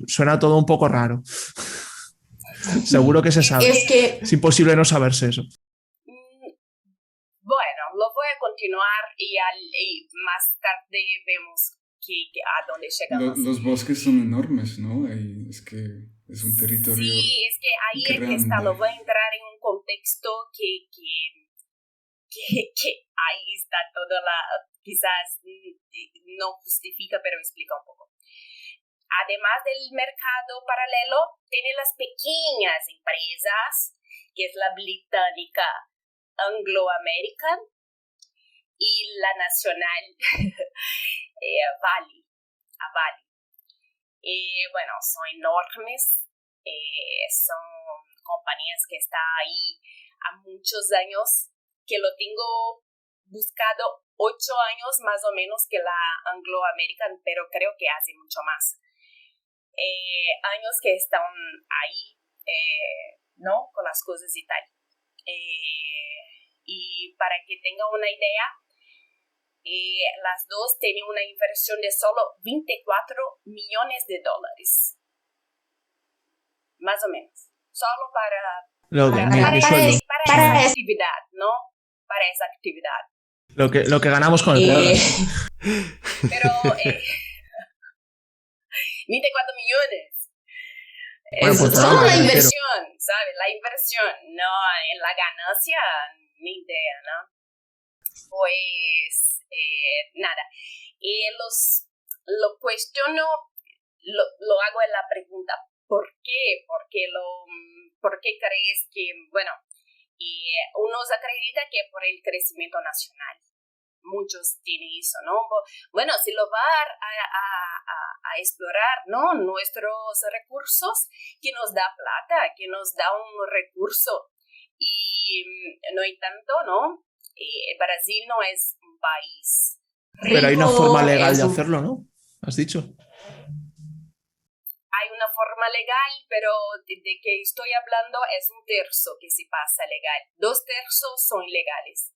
Suena todo un poco raro. Seguro que se sabe. Es imposible no saberse eso. Bueno, lo voy a continuar y más tarde vemos a dónde llegamos. Los bosques son enormes, ¿no? Es que es un territorio. Sí, es que ahí grande. Es que está. Lo voy a entrar en un contexto que ahí está toda quizás no justifica, pero explica un poco. Además del mercado paralelo, tiene las pequeñas empresas, que es la británica Anglo American y la nacional Vale. Bueno, son enormes, son compañías que están ahí a muchos años, que lo tengo buscado 8 años más o menos que la Anglo American, pero creo que hace mucho más. Años que están ahí, ¿no? Con las cosas y tal. Y para que tengan una idea, las dos tienen una inversión de solo 24 millones de dólares. Más o menos. Solo para esa actividad, ¿no? Para esa actividad. Lo que ganamos con el podcast. Pero 24 millones. Bueno, pues solo la inversión, ¿sabes? La inversión, no en la ganancia, ni idea, ¿no? Pues, nada. Lo cuestiono, lo hago en la pregunta, ¿por qué? ¿Por qué crees que, bueno, unos acreditan que por el crecimiento nacional? Muchos tienen eso, ¿no? Bueno, si lo va a explorar, ¿no? Nuestros recursos, que nos da plata, que nos da un recurso. Y no hay tanto, ¿no? Brasil no es un país rico. Pero hay una forma legal de hacerlo, ¿no? ¿Has dicho? Hay una forma legal, pero de que estoy hablando es 1/3 que se pasa legal. 2/3 son ilegales.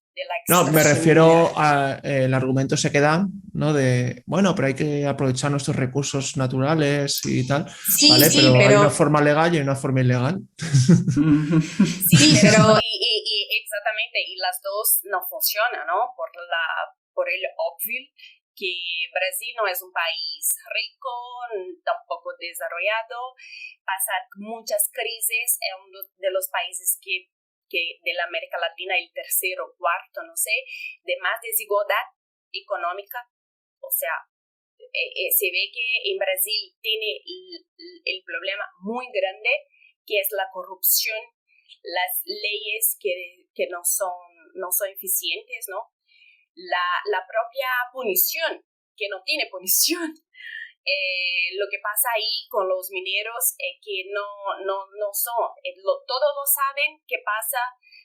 No, me refiero al argumento ese que dan, ¿no? De, bueno, pero hay que aprovechar nuestros recursos naturales y tal. Sí, ¿vale? sí, pero hay una forma legal y hay una forma ilegal. Sí, pero exactamente, y las dos no funcionan, ¿no? Por el obvio que Brasil no es un país rico, tampoco desarrollado, pasa muchas crisis, es uno de los países que de la América Latina, el 3º o 4º, no sé, de más desigualdad económica. O sea, se ve que en Brasil tiene el problema muy grande, que es la corrupción, las leyes que no son eficientes, ¿no? La propia punición, que no tiene punición. Lo que pasa ahí con los mineros es que no son, todos lo saben qué pasa,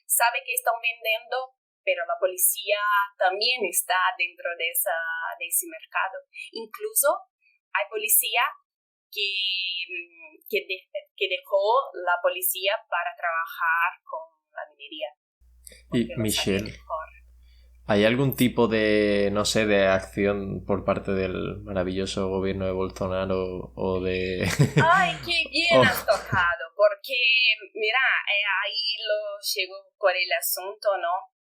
sabe que están vendiendo, pero la policía también está dentro de ese mercado. Incluso hay policía que dejó la policía para trabajar con la minería. Y Michelle, ¿hay algún tipo de, no sé, de acción por parte del maravilloso gobierno de Bolsonaro o de... ¡Ay, qué bien has tocado! Porque porque, mira, ahí lo llego por el asunto, ¿no?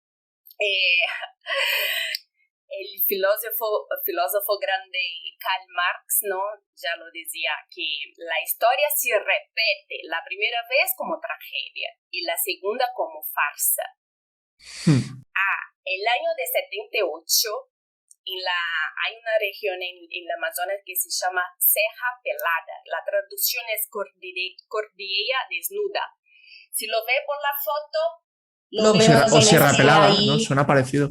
El filósofo grande Karl Marx, ¿no? Ya lo decía, que la historia se repite la primera vez como tragedia y la segunda como farsa. El año de 78, hay una región en la Amazonas que se llama Ceja Pelada. La traducción es cordillera desnuda. Si lo ve por la foto, lo ve más o Sierra Pelada, ahí. ¿no? Suena parecido.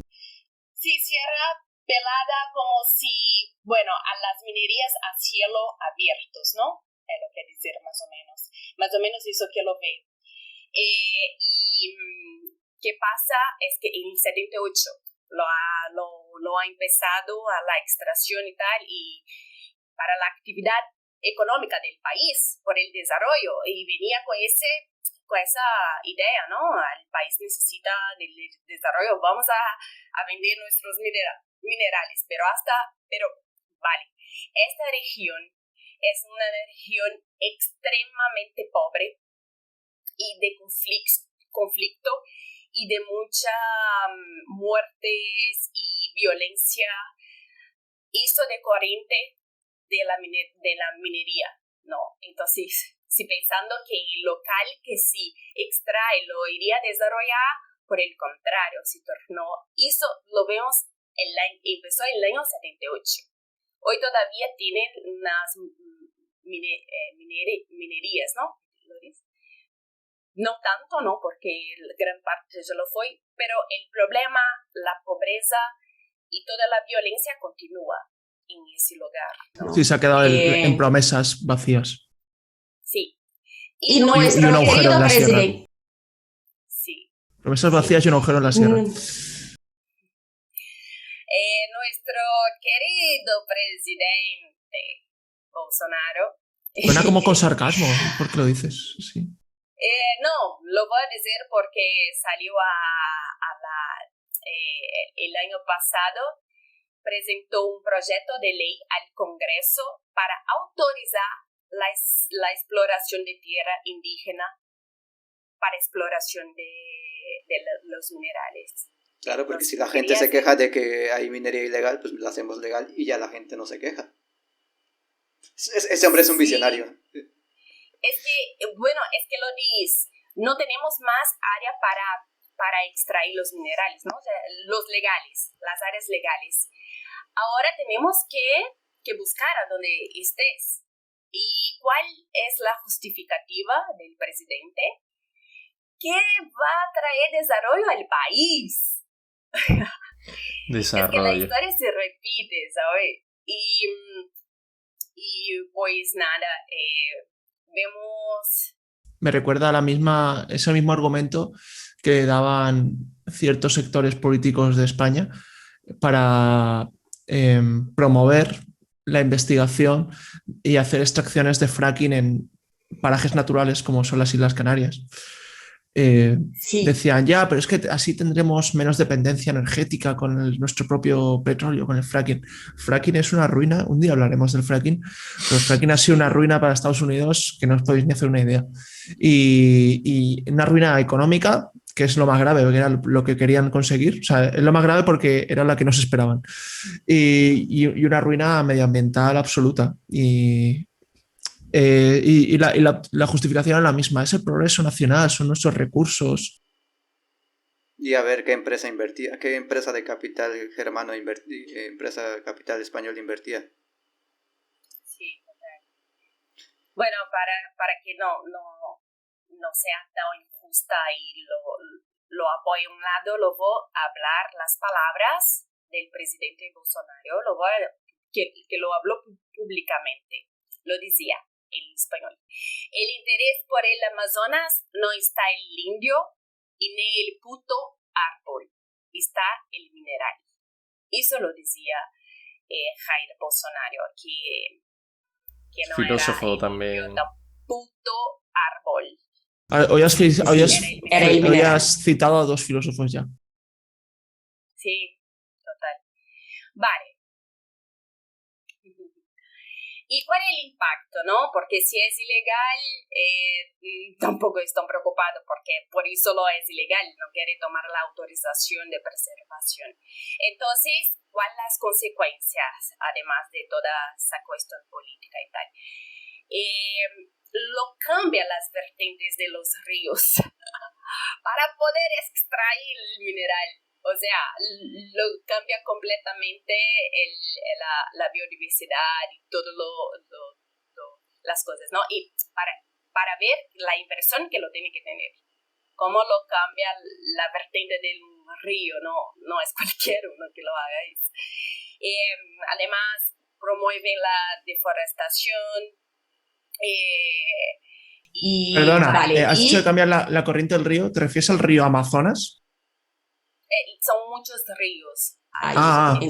Sí, Sierra Pelada como si, bueno, a las minerías a cielo abiertos, ¿no? Es lo que decir más o menos. Más o menos eso que lo ve. ¿Qué pasa? Es que en el 78 lo ha empezado a la extracción y tal, y para la actividad económica del país, por el desarrollo, y venía con esa idea, ¿no? El país necesita del desarrollo, vamos a vender nuestros minerales, pero vale, esta región es una región extremadamente pobre y de conflicto y de muchas muertes y violencia, hizo de corriente de la minería, ¿no? Entonces, si pensando que el local que se extrae lo iría a desarrollar, por el contrario, se tornó, lo vemos, empezó en el año 78. Hoy todavía tienen unas minerías, ¿no? No tanto, ¿no? Porque gran parte ya lo fue, pero el problema, la pobreza y toda la violencia continúa en ese lugar, ¿no? Sí, se ha quedado en promesas vacías. Sí. Y nuestro un agujero querido en la presidente. sierra. Sí. Promesas vacías y un agujero en la sierra. Nuestro querido presidente Bolsonaro. Suena como con sarcasmo, ¿por qué lo dices? Sí. No, lo voy a decir porque salió el año pasado, presentó un proyecto de ley al Congreso para autorizar la exploración de tierra indígena para exploración de los minerales. Claro, porque si la gente se queja de que hay minería ilegal, pues la hacemos legal y ya la gente no se queja. Ese hombre es un visionario. Es que lo dices, no tenemos más área para extraer los minerales, ¿no? O sea, los legales, las áreas legales. Ahora tenemos que buscar a donde estés. ¿Y cuál es la justificativa del presidente? Que va a traer desarrollo al país. Desarrollo. Es que la historia se repite, ¿sabes? Y pues nada, vemos... Me recuerda a ese mismo argumento que daban ciertos sectores políticos de España para promover la investigación y hacer extracciones de fracking en parajes naturales como son las Islas Canarias. Sí. Decían, ya, pero es que así tendremos menos dependencia energética con nuestro propio petróleo, con el fracking. Fracking es una ruina, un día hablaremos del fracking, pero el fracking ha sido una ruina para Estados Unidos que no os podéis ni hacer una idea. Y una ruina económica, que es lo más grave, porque era lo que querían conseguir. O sea, es lo más grave porque era la que no se esperaban. Y una ruina medioambiental absoluta. Y la justificación es la misma, es el progreso nacional, son nuestros recursos. Y a ver qué empresa invertía, qué empresa de capital germano empresa de capital español invertía. Sí, bueno, para que no sea tan injusta y lo apoye a un lado, lo voy a hablar las palabras del presidente Bolsonaro, que lo habló públicamente. Lo decía en español. El interés por el Amazonas no está en el indio y ni el puto árbol, está el mineral. Eso lo decía Jair Bolsonaro, que no filósofo era también. Indio, puto árbol. Hoy has citado a dos filósofos ya. Sí, total. Vale. ¿Y cuál es el impacto, no? Porque si es ilegal, tampoco están preocupados porque por eso lo es ilegal, no quiere tomar la autorización de preservación. Entonces, ¿cuáles las consecuencias, además de toda esa cuestión política y tal? Lo cambia las vertientes de los ríos para poder extraer el mineral. O sea, lo cambia completamente la biodiversidad y todo las cosas, ¿no? Y para ver la inversión que lo tiene que tener. Cómo lo cambia la vertiente del río, no es cualquier uno que lo hagáis. Además, promueve la deforestación. Perdona, vale, ¿has dicho de cambiar la corriente del río? ¿Te refieres al río Amazonas? Son muchos ríos. Vale.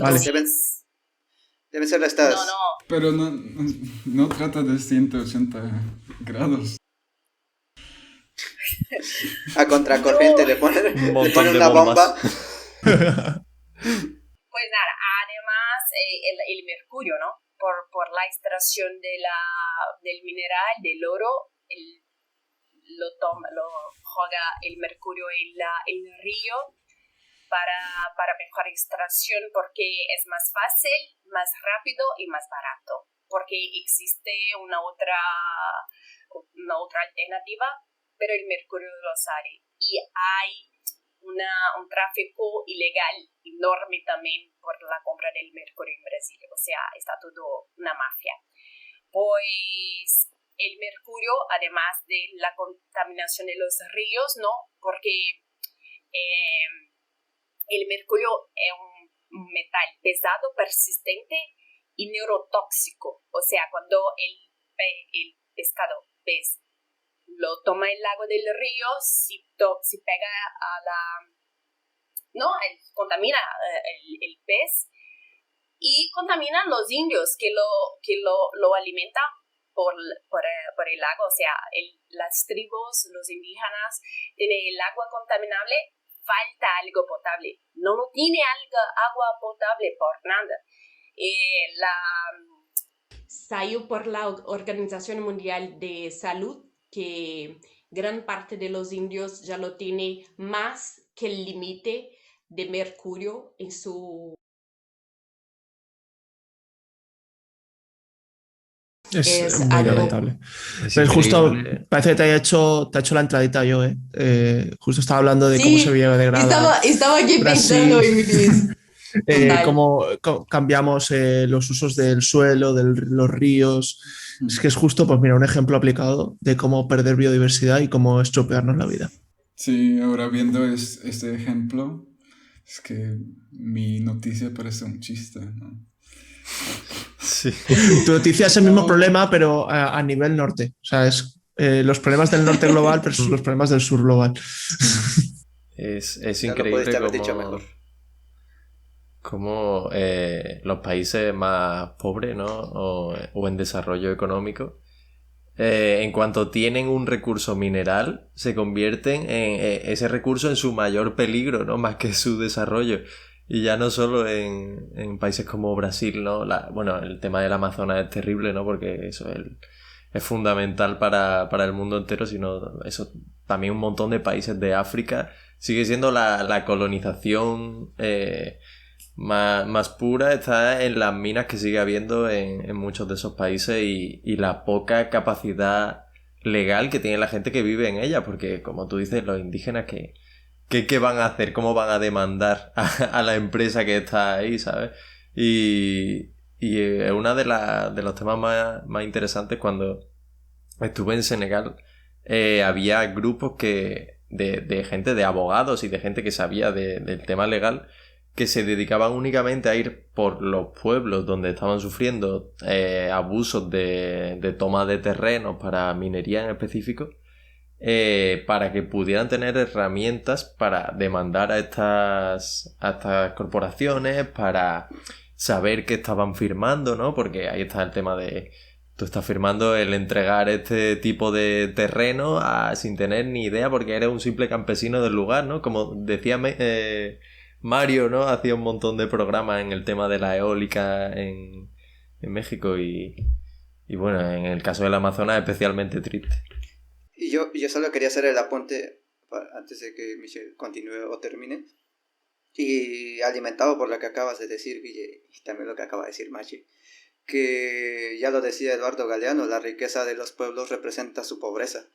Deben ser estas... No. Pero no trata de 180 grados. A contracorriente le ponen una bomba. Pues nada, además el mercurio, ¿no? Por la extracción del mineral, del oro, lo juega el mercurio en el río para mejor extracción porque es más fácil, más rápido y más barato. Porque existe una otra alternativa, pero el mercurio lo sale. Y hay un tráfico ilegal enorme también por la compra del mercurio en Brasil. O sea, está todo una mafia. Pues el mercurio, además de la contaminación de los ríos, ¿no? Porque el mercurio es un metal pesado, persistente y neurotóxico. O sea, cuando el pescado, pez, lo toma el agua del río, si pega contamina el pez y contamina los indios que lo alimentan por el agua. O sea, las tribus, los indígenas, tienen el agua contaminable, falta algo potable. No tiene agua potable por nada. Salió por la Organización Mundial de Salud que gran parte de los indios ya lo tiene más que el límite de mercurio en su... Es muy lamentable. Pero justo parece que te ha hecho la entradita yo, justo estaba hablando de cómo se veía degradado. Estaba aquí pensando en mi cómo cambiamos los usos del suelo, de los ríos. Es que es justo, pues mira, un ejemplo aplicado de cómo perder biodiversidad y cómo estropearnos la vida. Sí, ahora viendo este ejemplo, es que mi noticia parece un chiste, ¿no? Sí. Tu noticia es el mismo problema, pero a nivel norte. O sea, es los problemas del norte global versus los problemas del sur global. Es Ya increíble lo pudiste haber dicho mejor. Como los países más pobres, ¿no? o en desarrollo económico, en cuanto tienen un recurso mineral, se convierten en ese recurso en su mayor peligro, ¿no? Más que su desarrollo. Y ya no solo en países como Brasil, ¿no? El tema del Amazonas es terrible, ¿no? Porque eso es fundamental para el mundo entero, sino eso también un montón de países de África. Sigue siendo la colonización más pura, está en las minas que sigue habiendo en muchos de esos países y la poca capacidad legal que tiene la gente que vive en ellas, porque como tú dices, los indígenas ¿qué van a hacer? ¿Cómo van a demandar a la empresa que está ahí, ¿sabes? Y es uno de los temas más interesantes. Cuando estuve en Senegal, había grupos de gente, de abogados y de gente que sabía del tema legal, que se dedicaban únicamente a ir por los pueblos donde estaban sufriendo abusos de toma de terrenos para minería en específico, para que pudieran tener herramientas para demandar a estas corporaciones, para saber qué estaban firmando, ¿no? Porque ahí está el tema de tú estás firmando el entregar este tipo de terreno sin tener ni idea, porque eres un simple campesino del lugar, ¿no? Como decía Mario, ¿no? Hacía un montón de programas en el tema de la eólica en México y Y bueno, en el caso del Amazonas es especialmente triste. Y yo solo quería hacer el apunte antes de que Michelle continúe o termine. Y alimentado por lo que acabas de decir, Guille, y también lo que acaba de decir Machi, que ya lo decía Eduardo Galeano, la riqueza de los pueblos representa su pobreza.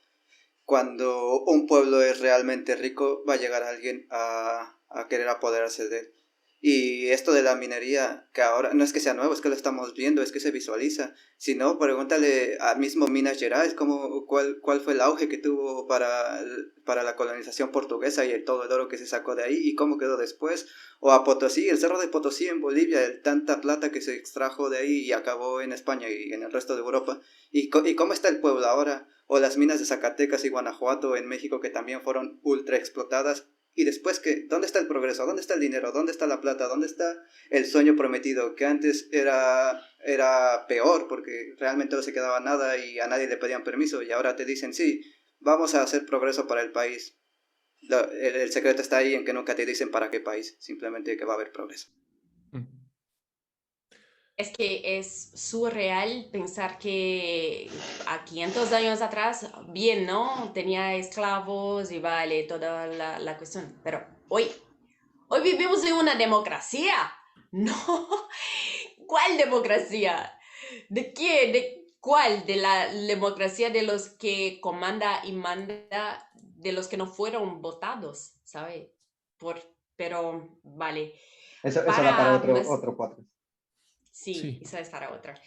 Cuando un pueblo es realmente rico, va a llegar alguien a querer apoderarse de él. Y esto de la minería, que ahora no es que sea nuevo, es que lo estamos viendo, es que se visualiza. Si no, pregúntale a mismo Minas Gerais cuál fue el auge que tuvo para la colonización portuguesa y todo el oro que se sacó de ahí y cómo quedó después. O a Potosí, el Cerro de Potosí en Bolivia, tanta plata que se extrajo de ahí y acabó en España y en el resto de Europa. ¿Y cómo está el pueblo ahora? O las minas de Zacatecas y Guanajuato en México que también fueron ultra explotadas. Y después, ¿dónde está el progreso? ¿Dónde está el dinero? ¿Dónde está la plata? ¿Dónde está el sueño prometido? Que antes era peor porque realmente no se quedaba nada y a nadie le pedían permiso. Y ahora te dicen, sí, vamos a hacer progreso para el país. El secreto está ahí en que nunca te dicen para qué país. Simplemente que va a haber progreso. Es que es surreal pensar que a 500 años atrás, bien, ¿no? Tenía esclavos y vale, toda la cuestión. Pero hoy vivimos en una democracia. No, ¿cuál democracia? ¿De qué? ¿De cuál? ¿De la democracia de los que comanda y manda, de los que no fueron votados, ¿sabe? Pero, vale. Eso da para otro podcast. Sí, esa es para otra.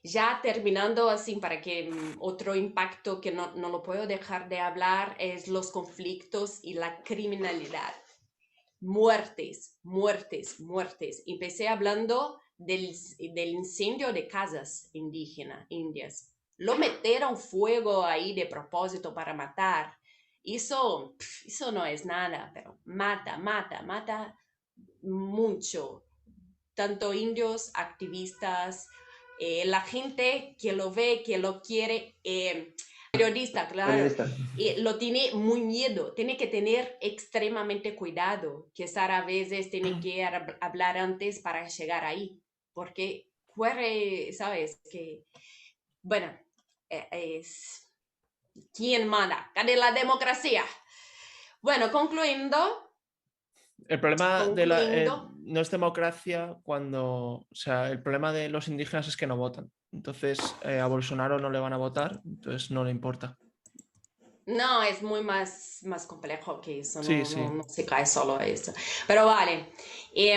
Ya terminando así, para que otro impacto que no lo puedo dejar de hablar es los conflictos y la criminalidad. Muertes. Empecé hablando del incendio de casas indias. Lo metieron fuego ahí de propósito para matar. Eso no es nada, pero mata mucho. Tanto indios, activistas, la gente que lo ve, que lo quiere, periodista, claro, lo tiene muy miedo, tiene que tener extremadamente cuidado, quizás a veces tiene que hablar antes para llegar ahí, porque puede, sabes, que, bueno, es, ¿quién manda? ¿Qué de la democracia? Bueno, concluyendo. El problema no es democracia cuando, o sea, el problema de los indígenas es que no votan. Entonces a Bolsonaro no le van a votar, entonces no le importa. No, es muy más complejo que eso, Sí. no se cae solo a eso. Pero vale,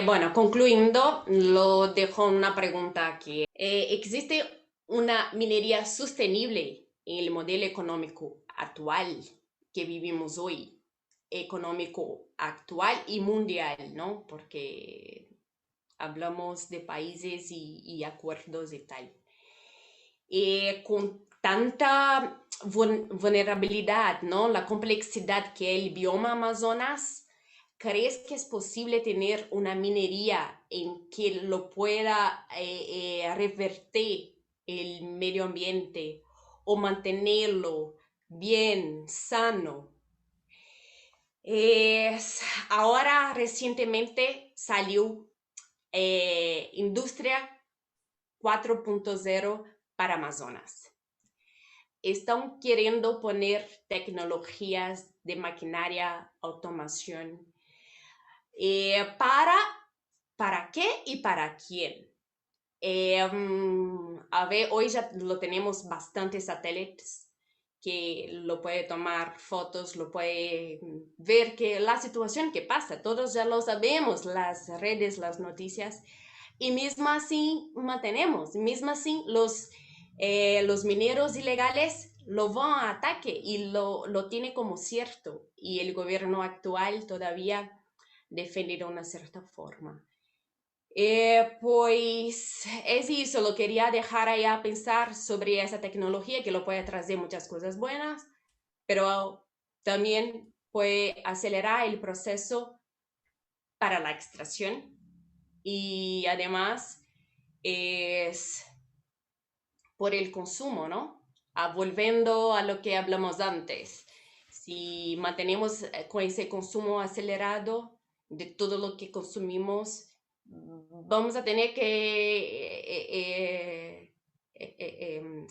bueno, concluyendo, lo dejo una pregunta aquí. ¿Existe una minería sostenible en el modelo económico actual que vivimos hoy? Económico actual y mundial, ¿no? Porque hablamos de países y acuerdos y tal. Con tanta vulnerabilidad, ¿no? La complejidad que el bioma Amazonas, ¿crees que es posible tener una minería en que lo pueda revertir el medio ambiente o mantenerlo bien, sano? Ahora recientemente salió Industria 4.0 para Amazonas. Están queriendo poner tecnologías de maquinaria, automación. ¿Para qué y para quién? A ver, hoy ya lo tenemos bastantes satélites que lo puede tomar fotos, lo puede ver que la situación que pasa, todos ya lo sabemos, las redes, las noticias, y mismo así mantenemos, mismo así los mineros ilegales lo van a ataque y lo tiene como cierto, y el gobierno actual todavía defiende de una cierta forma. Pues es eso, lo quería dejar ahí a pensar sobre esa tecnología que lo puede traer muchas cosas buenas, pero también puede acelerar el proceso para la extracción y además es por el consumo, ¿no? Volviendo a lo que hablamos antes, si mantenemos con ese consumo acelerado de todo lo que consumimos, vamos a tener que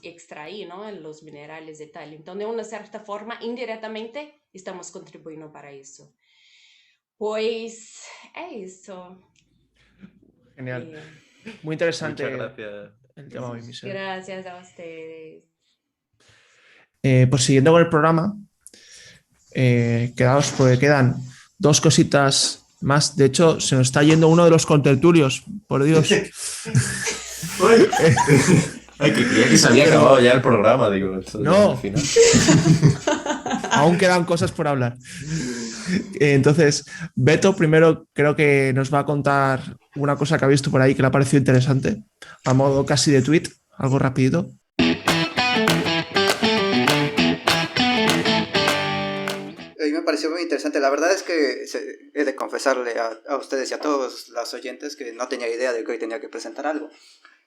extraer, ¿no? Los minerales y tal. Entonces, de una cierta forma, indirectamente, estamos contribuyendo para eso. Pues, es eso. Genial. Muy interesante. Muchas gracias. El tema hoy, Michelle. Gracias a ustedes. Pues siguiendo con el programa, quedaos porque quedan 2 cositas más. De hecho, se nos está yendo uno de los contertulios, por Dios. Ay, que creía que se había acabado ya el programa, digo. No. Aún quedan cosas por hablar. Entonces, Beto primero creo que nos va a contar una cosa que ha visto por ahí que le ha parecido interesante, a modo casi de tweet, algo rapidito. A mí me pareció muy interesante. La verdad es que he de confesarle a ustedes y a todos los oyentes que no tenía idea de que hoy tenía que presentar algo.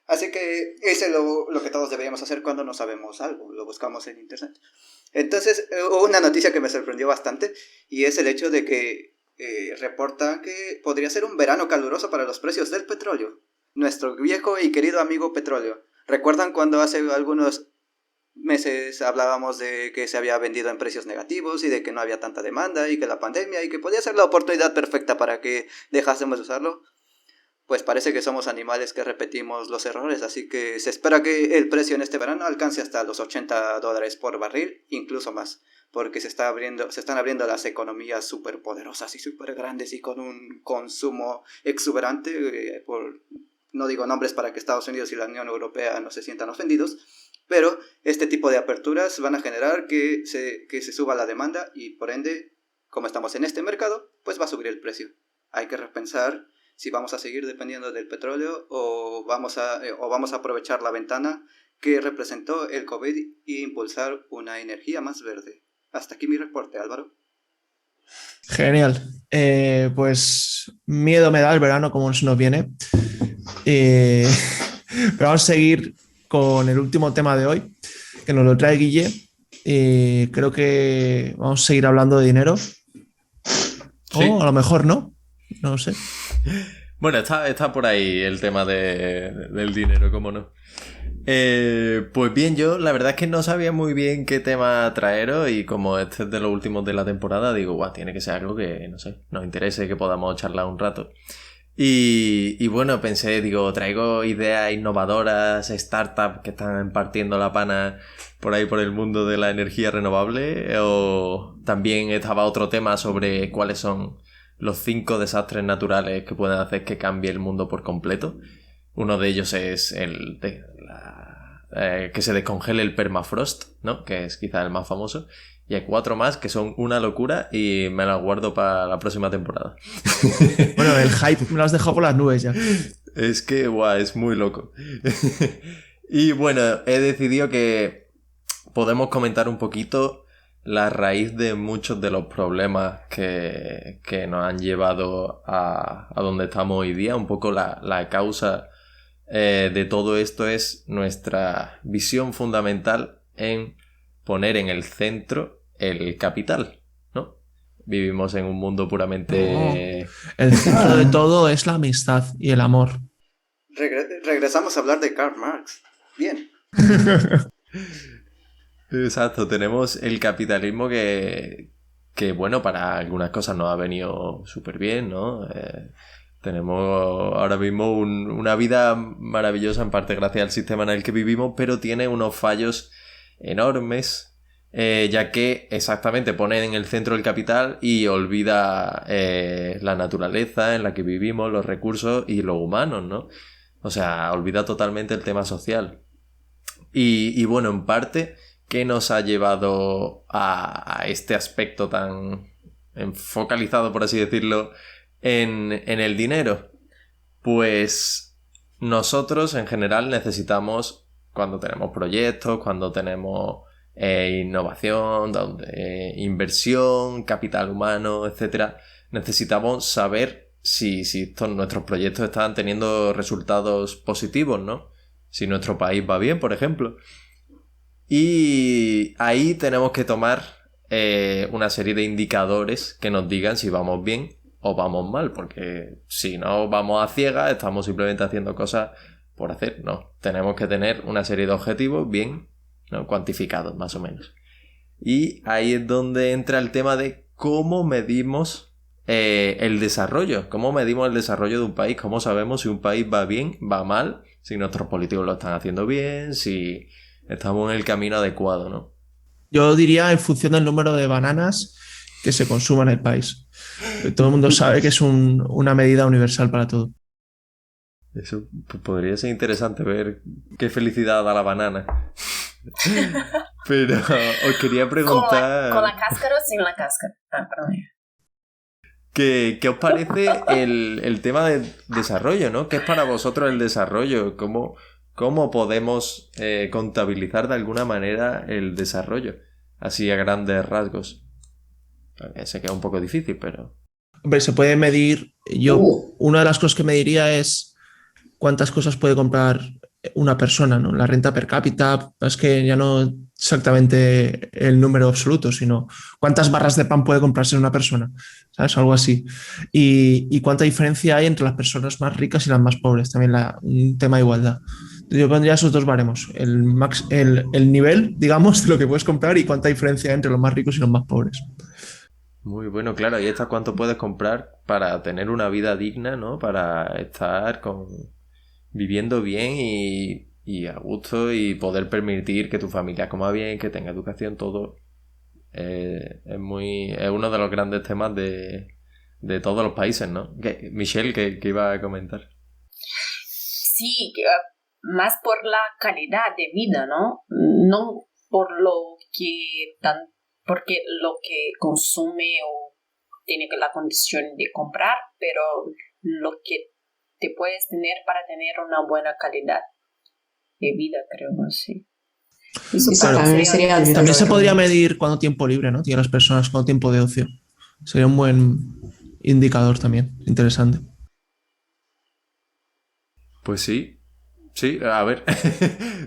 Así que ese es lo que todos deberíamos hacer cuando no sabemos algo, lo buscamos en internet. Entonces, hubo una noticia que me sorprendió bastante, y es el hecho de que reportan que podría ser un verano caluroso para los precios del petróleo. Nuestro viejo y querido amigo petróleo. ¿Recuerdan cuando hace algunos meses hablábamos de que se había vendido en precios negativos y de que no había tanta demanda y que la pandemia y que podía ser la oportunidad perfecta para que dejásemos de usarlo? Pues parece que somos animales que repetimos los errores, así que se espera que el precio en este verano alcance hasta los $80 por barril, incluso más, porque se están abriendo las economías súper poderosas y súper grandes y con un consumo exuberante, no digo nombres para que Estados Unidos y la Unión Europea no se sientan ofendidos, pero este tipo de aperturas van a generar que se suba la demanda y por ende, como estamos en este mercado, pues va a subir el precio. Hay que repensar si vamos a seguir dependiendo del petróleo o vamos a aprovechar la ventana que representó el COVID y impulsar una energía más verde. Hasta aquí mi reporte, Álvaro. Genial. Pues miedo me da el verano como se nos viene. Pero vamos a seguir con el último tema de hoy, que nos lo trae Guille. Creo que vamos a seguir hablando de dinero. Sí. O a lo mejor no. No lo sé. Bueno, está por ahí el tema del dinero, cómo no. Pues bien, yo la verdad es que no sabía muy bien qué tema traeros y como este es de los últimos de la temporada, digo, guau, tiene que ser algo que, no sé, nos interese, que podamos charlar un rato. Y bueno, pensé, digo, traigo ideas innovadoras, startups que están partiendo la pana por ahí por el mundo de la energía renovable, o también estaba otro tema sobre cuáles son los 5 desastres naturales que pueden hacer que cambie el mundo por completo. Uno de ellos es que se descongele el permafrost, ¿no? Que es quizá el más famoso. Y hay 4 más que son una locura y me las guardo para la próxima temporada. Bueno, el hype me lo has dejado por las nubes ya. Es que, guau, es muy loco. Y bueno, he decidido que podemos comentar un poquito la raíz de muchos de los problemas que nos han llevado a donde estamos hoy día. Un poco la causa de todo esto es nuestra visión fundamental en poner en el centro el capital, ¿no? Vivimos en un mundo puramente... El centro de todo es la amistad y el amor. Regresamos a hablar de Karl Marx. Bien. Exacto, tenemos el capitalismo que bueno, para algunas cosas nos ha venido súper bien, ¿no? Tenemos ahora mismo una vida maravillosa, en parte gracias al sistema en el que vivimos, pero tiene unos fallos enormes, ya que exactamente pone en el centro el capital y olvida la naturaleza en la que vivimos, los recursos y los humanos, ¿no? O sea, olvida totalmente el tema social. Y bueno, en parte, ¿qué nos ha llevado a este aspecto tan focalizado, por así decirlo, en el dinero? Pues nosotros en general necesitamos, cuando tenemos proyectos, cuando tenemos innovación, inversión, capital humano, etcétera, necesitamos saber si nuestros proyectos están teniendo resultados positivos, ¿no? Si nuestro país va bien, por ejemplo. Y ahí tenemos que tomar una serie de indicadores que nos digan si vamos bien o vamos mal, porque si no vamos a ciegas, estamos simplemente haciendo cosas por hacer, no. Tenemos que tener una serie de objetivos bien, ¿no?, cuantificados, más o menos. Y ahí es donde entra el tema de cómo medimos el desarrollo. ¿Cómo medimos el desarrollo de un país? ¿Cómo sabemos si un país va bien, va mal? Si nuestros políticos lo están haciendo bien, si estamos en el camino adecuado, ¿no? Yo diría en función del número de bananas que se consuman en el país. Todo el mundo sabe que es una medida universal para todo. Eso podría ser interesante, ver qué felicidad da la banana. Pero os quería preguntar... ¿Con la cáscara o sin la cáscara? Perdón. ¿Qué os parece el tema de desarrollo, ¿no? ¿Qué es para vosotros el desarrollo? ¿Cómo podemos contabilizar de alguna manera el desarrollo? Así a grandes rasgos. Sé que es un poco difícil, pero... Hombre, se puede medir... Una de las cosas que mediría es cuántas cosas puede comprar una persona, ¿no? La renta per cápita, es que ya no exactamente el número absoluto, sino cuántas barras de pan puede comprarse una persona, ¿sabes? Algo así. Y cuánta diferencia hay entre las personas más ricas y las más pobres, también un tema de igualdad. Yo pondría esos dos baremos, el nivel, digamos, de lo que puedes comprar y cuánta diferencia hay entre los más ricos y los más pobres. Muy bueno, claro, y está cuánto puedes comprar para tener una vida digna, ¿no? Para estar viviendo bien y a gusto y poder permitir que tu familia coma bien, que tenga educación, todo. Es uno de los grandes temas de todos los países, ¿no? Michelle, ¿qué iba a comentar? Sí, más por la calidad de vida, ¿no? No por porque lo que consume o tiene la condición de comprar, pero lo que te puedes tener para tener una buena calidad de vida, creo, no sé. También se podría medir cuánto tiempo libre, ¿no?, tienen las personas, cuánto tiempo de ocio. Sería un buen indicador también, interesante. Pues sí, a ver,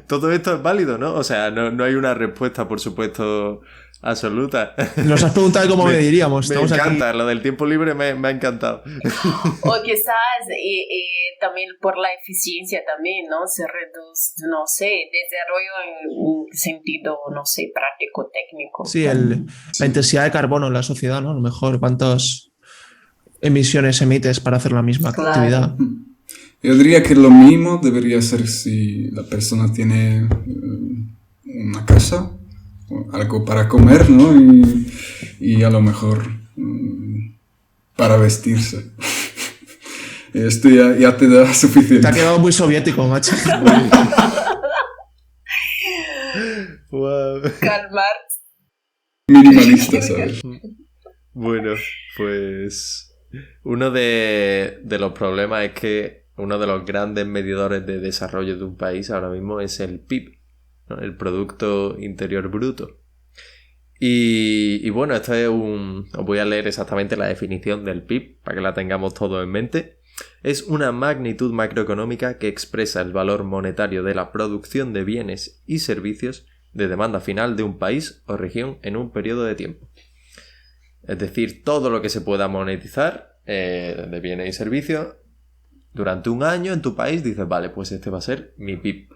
todo esto es válido, ¿no? O sea, no hay una respuesta, por supuesto, absoluta. Nos has preguntado cómo mediríamos. Me encanta, lo del tiempo libre me ha encantado. O quizás también por la eficiencia también, ¿no? Se reduce, no sé, desarrollo en un sentido, no sé, práctico, técnico. Sí, la intensidad de carbono en la sociedad, ¿no? A lo mejor cuántas emisiones emites para hacer la misma actividad. Yo diría que lo mínimo debería ser si la persona tiene una casa, algo para comer, ¿no? Y a lo mejor para vestirse. Esto ya te da suficiente. Te ha quedado muy soviético, macho. Wow. Karl Marx. Minimalista, ¿sabes? Bueno, pues uno de los problemas es que uno de los grandes medidores de desarrollo de un país ahora mismo es el PIB, ¿no? El Producto Interior Bruto. Y bueno, esto es os voy a leer exactamente la definición del PIB para que la tengamos todos en mente. Es una magnitud macroeconómica que expresa el valor monetario de la producción de bienes y servicios de demanda final de un país o región en un periodo de tiempo. Es decir, todo lo que se pueda monetizar de bienes y servicios durante un año en tu país, dices, vale, pues este va a ser mi PIB.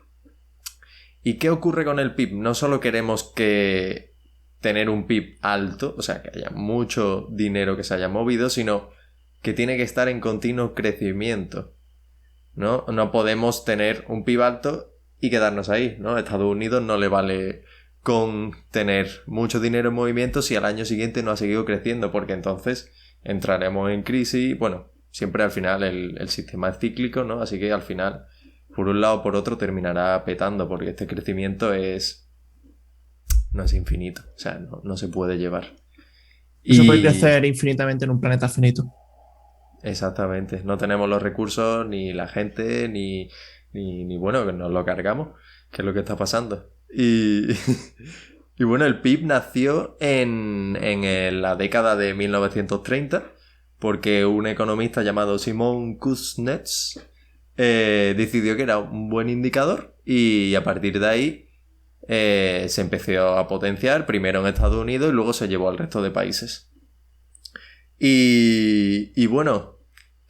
¿Y qué ocurre con el PIB? No solo queremos tener un PIB alto, o sea, que haya mucho dinero que se haya movido, sino que tiene que estar en continuo crecimiento, ¿no? No podemos tener un PIB alto y quedarnos ahí, ¿no? A Estados Unidos no le vale con tener mucho dinero en movimiento si al año siguiente no ha seguido creciendo, porque entonces entraremos en crisis. Bueno, siempre al final el sistema es cíclico, ¿no? Así que al final, por un lado o por otro, terminará petando, porque este crecimiento no es infinito, o sea, no se puede llevar. Eso puede crecer infinitamente en un planeta finito. Exactamente, no tenemos los recursos, ni la gente, ni bueno, que nos lo cargamos, que es lo que está pasando. Y bueno, el PIB nació en la década de 1930, porque un economista llamado Simon Kuznets decidió que era un buen indicador, y a partir de ahí se empezó a potenciar, primero en Estados Unidos y luego se llevó al resto de países. Y bueno,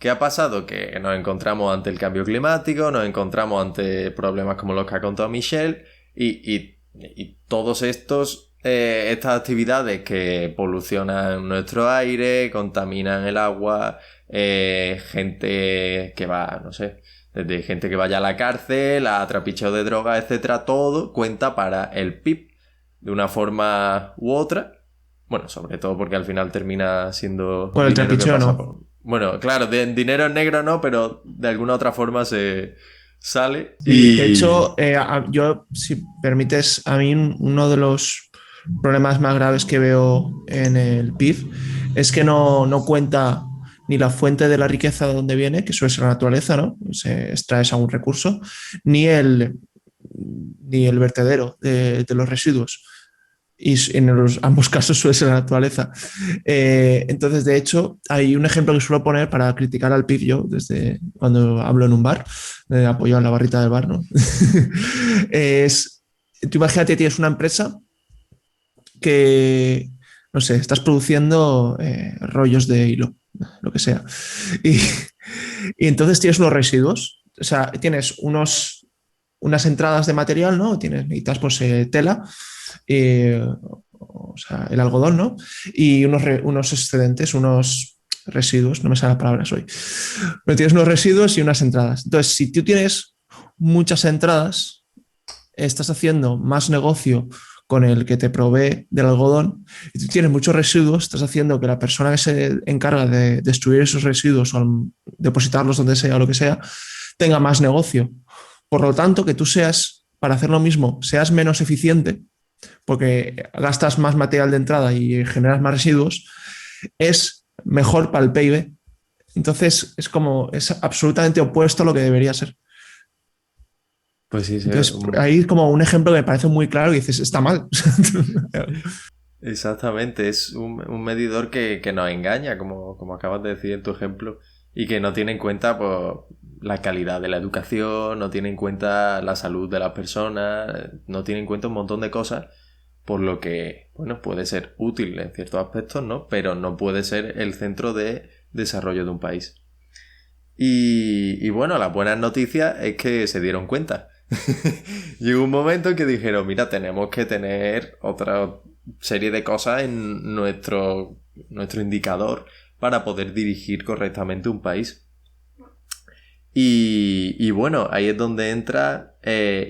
¿Qué ha pasado? Que nos encontramos ante el cambio climático, nos encontramos ante problemas como los que ha contado Michelle y todos estas actividades que polucionan nuestro aire, contaminan el agua, gente que va, no sé, desde gente que vaya a la cárcel, a trapicheo de drogas, etcétera, todo cuenta para el PIB de una forma u otra. Bueno, sobre todo porque al final termina siendo... Por el trapicheo, ¿no? Bueno, claro, dinero en negro no, pero de alguna otra forma se sale. Y de hecho, yo, si permites, a mí uno de los problemas más graves que veo en el PIB es que no cuenta ni la fuente de la riqueza de donde viene, que suele ser la naturaleza, ¿no? Se extraes algún recurso, ni el vertedero de los residuos. Y en ambos casos suele ser la naturaleza. Entonces, de hecho, hay un ejemplo que suelo poner para criticar al PIB yo, desde cuando hablo en un bar, apoyado en la barrita del bar, ¿no? Tú imagínate, tienes una empresa que, no sé, estás produciendo rollos de hilo, lo que sea. Y entonces tienes unos residuos, o sea, tienes unas entradas de material, ¿no? Necesitas pues tela, o sea, el algodón, ¿no? Y unos excedentes, unos residuos, no me salen las palabras hoy. Pero tienes unos residuos y unas entradas. Entonces, si tú tienes muchas entradas, estás haciendo más negocio con el que te provee del algodón, y tú tienes muchos residuos, estás haciendo que la persona que se encarga de destruir esos residuos o depositarlos donde sea o lo que sea, tenga más negocio. Por lo tanto, que tú seas, para hacer lo mismo, seas menos eficiente, porque gastas más material de entrada y generas más residuos, es mejor para el PIB. Entonces, es absolutamente opuesto a lo que debería ser. Pues sí, entonces, ahí como un ejemplo que me parece muy claro y dices, está mal. Exactamente, es un medidor que nos engaña, como acabas de decir en tu ejemplo, y que no tiene en cuenta pues, la calidad de la educación, no tiene en cuenta la salud de las personas, no tiene en cuenta un montón de cosas, por lo que, bueno, puede ser útil en ciertos aspectos, ¿no? Pero no puede ser el centro de desarrollo de un país. Y bueno, las buenas noticias es que se dieron cuenta. Llegó un momento en que dijeron, mira, tenemos que tener otra serie de cosas en nuestro indicador para poder dirigir correctamente un país. Y bueno, ahí es donde entran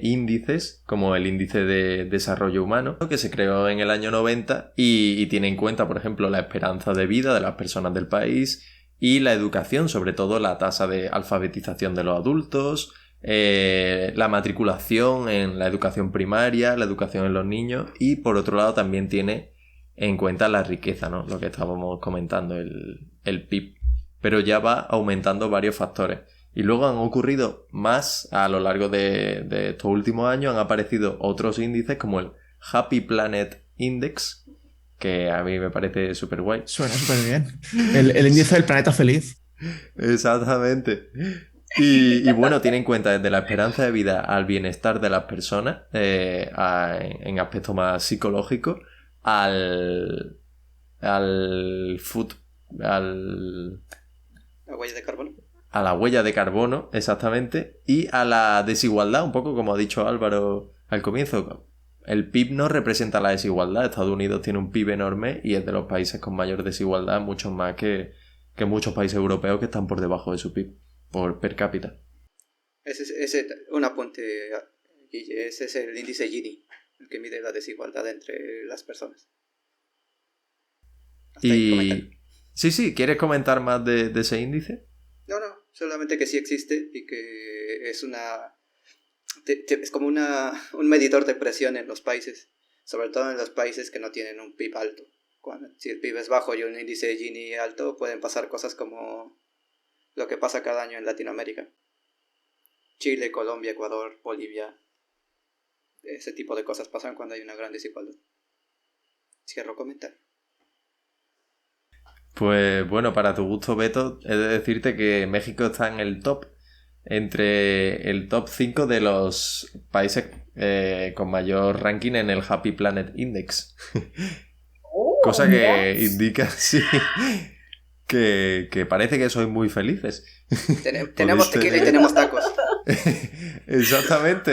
índices como el índice de desarrollo humano, que se creó en el año 90 y tiene en cuenta, por ejemplo, la esperanza de vida de las personas del país y la educación, sobre todo la tasa de alfabetización de los adultos, la matriculación en la educación primaria, la educación en los niños y por otro lado también tiene en cuenta la riqueza, ¿no? Lo que estábamos comentando, el PIB, pero ya va aumentando varios factores y luego han ocurrido más a lo largo de estos últimos años, han aparecido otros índices como el Happy Planet Index, que a mí me parece súper guay. Suena súper bien. El índice del planeta feliz. Exactamente. Y bueno, tiene en cuenta desde la esperanza de vida al bienestar de las personas, en aspecto más psicológico, al food, la huella de carbono. A la huella de carbono, exactamente, y a la desigualdad, un poco como ha dicho Álvaro al comienzo. El PIB no representa la desigualdad. Estados Unidos tiene un PIB enorme y es de los países con mayor desigualdad, mucho más que muchos países europeos que están por debajo de su PIB. Por per cápita. Ese un apunte, Guille, ese es el índice Gini, el que mide la desigualdad entre las personas. Sí, ¿quieres comentar más de ese índice? No, solamente que sí existe y que es es como un medidor de presión en los países, sobre todo en los países que no tienen un PIB alto. Si el PIB es bajo y un índice de Gini alto, pueden pasar cosas como lo que pasa cada año en Latinoamérica. Chile, Colombia, Ecuador, Bolivia. Ese tipo de cosas pasan cuando hay una gran desigualdad. Cierro comentario. Pues bueno, para tu gusto, Beto, he de decirte que México está en el top, entre el top 5 de los países con mayor ranking en el Happy Planet Index. Cosa que indica, sí, que parece que sois muy felices. Tenemos tequila y tenemos tacos. Exactamente.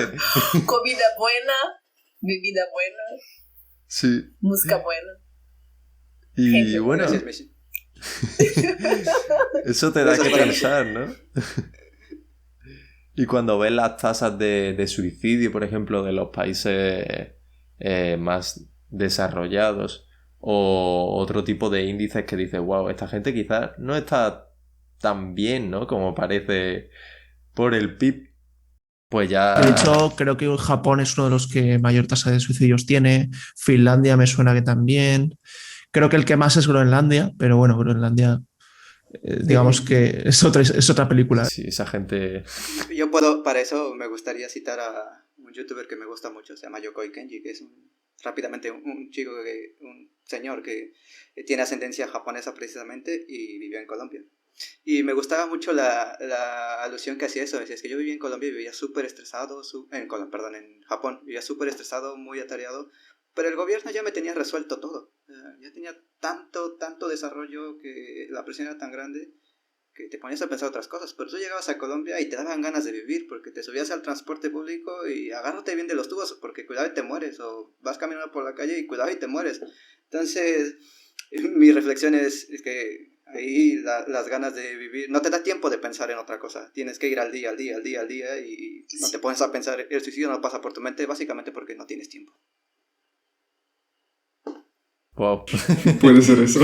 Comida buena, bebida buena, Sí. música buena. Y Gente, bueno, Gracias, Messi. eso te da Eso que para mí. pensar, ¿no? Y cuando ves las tasas de suicidio, por ejemplo, de los países más desarrollados, o otro tipo de índices que dices, wow, esta gente quizás no está tan bien, ¿no? Como parece por el PIB, pues ya... De hecho, creo que Japón es uno de los que mayor tasa de suicidios tiene. Finlandia me suena que también. Creo que el que más es Groenlandia, pero bueno, Groenlandia, digamos que es otra película. Sí, esa gente... Yo puedo, para eso me gustaría citar a un youtuber que me gusta mucho, se llama Yokoi Kenji, que es rápidamente un chico, un señor que tiene ascendencia japonesa precisamente y vivió en Colombia. Y me gustaba mucho la alusión que hacía eso. Decía, es que yo vivía en Colombia y vivía súper estresado, en Japón, vivía súper estresado, muy atareado, pero el gobierno ya me tenía resuelto todo. Ya tenía tanto desarrollo, que la presión era tan grande que te ponías a pensar otras cosas, pero tú llegabas a Colombia y te daban ganas de vivir, porque te subías al transporte público y agárrate bien de los tubos, porque cuidado y te mueres, o vas caminando por la calle y cuidado y te mueres. Entonces, mi reflexión es que ahí las ganas de vivir, no te da tiempo de pensar en otra cosa, tienes que ir al día, y no te pones a pensar, el suicidio no pasa por tu mente, básicamente porque no tienes tiempo. Wow. Puede ser eso.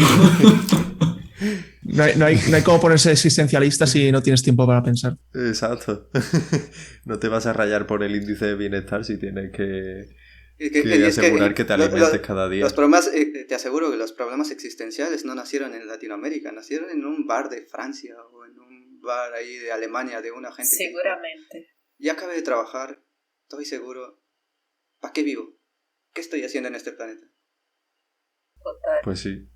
No hay cómo ponerse existencialista si no tienes tiempo para pensar. Exacto. No te vas a rayar por el índice de bienestar si tienes que Es asegurar que te alimentes cada día. Los problemas, te aseguro que los problemas existenciales no nacieron en Latinoamérica, nacieron en un bar de Francia o en un bar ahí de Alemania de una gente. Seguramente. Ya acabé de trabajar, estoy seguro. ¿Para qué vivo? ¿Qué estoy haciendo en este planeta? Total. Pues sí.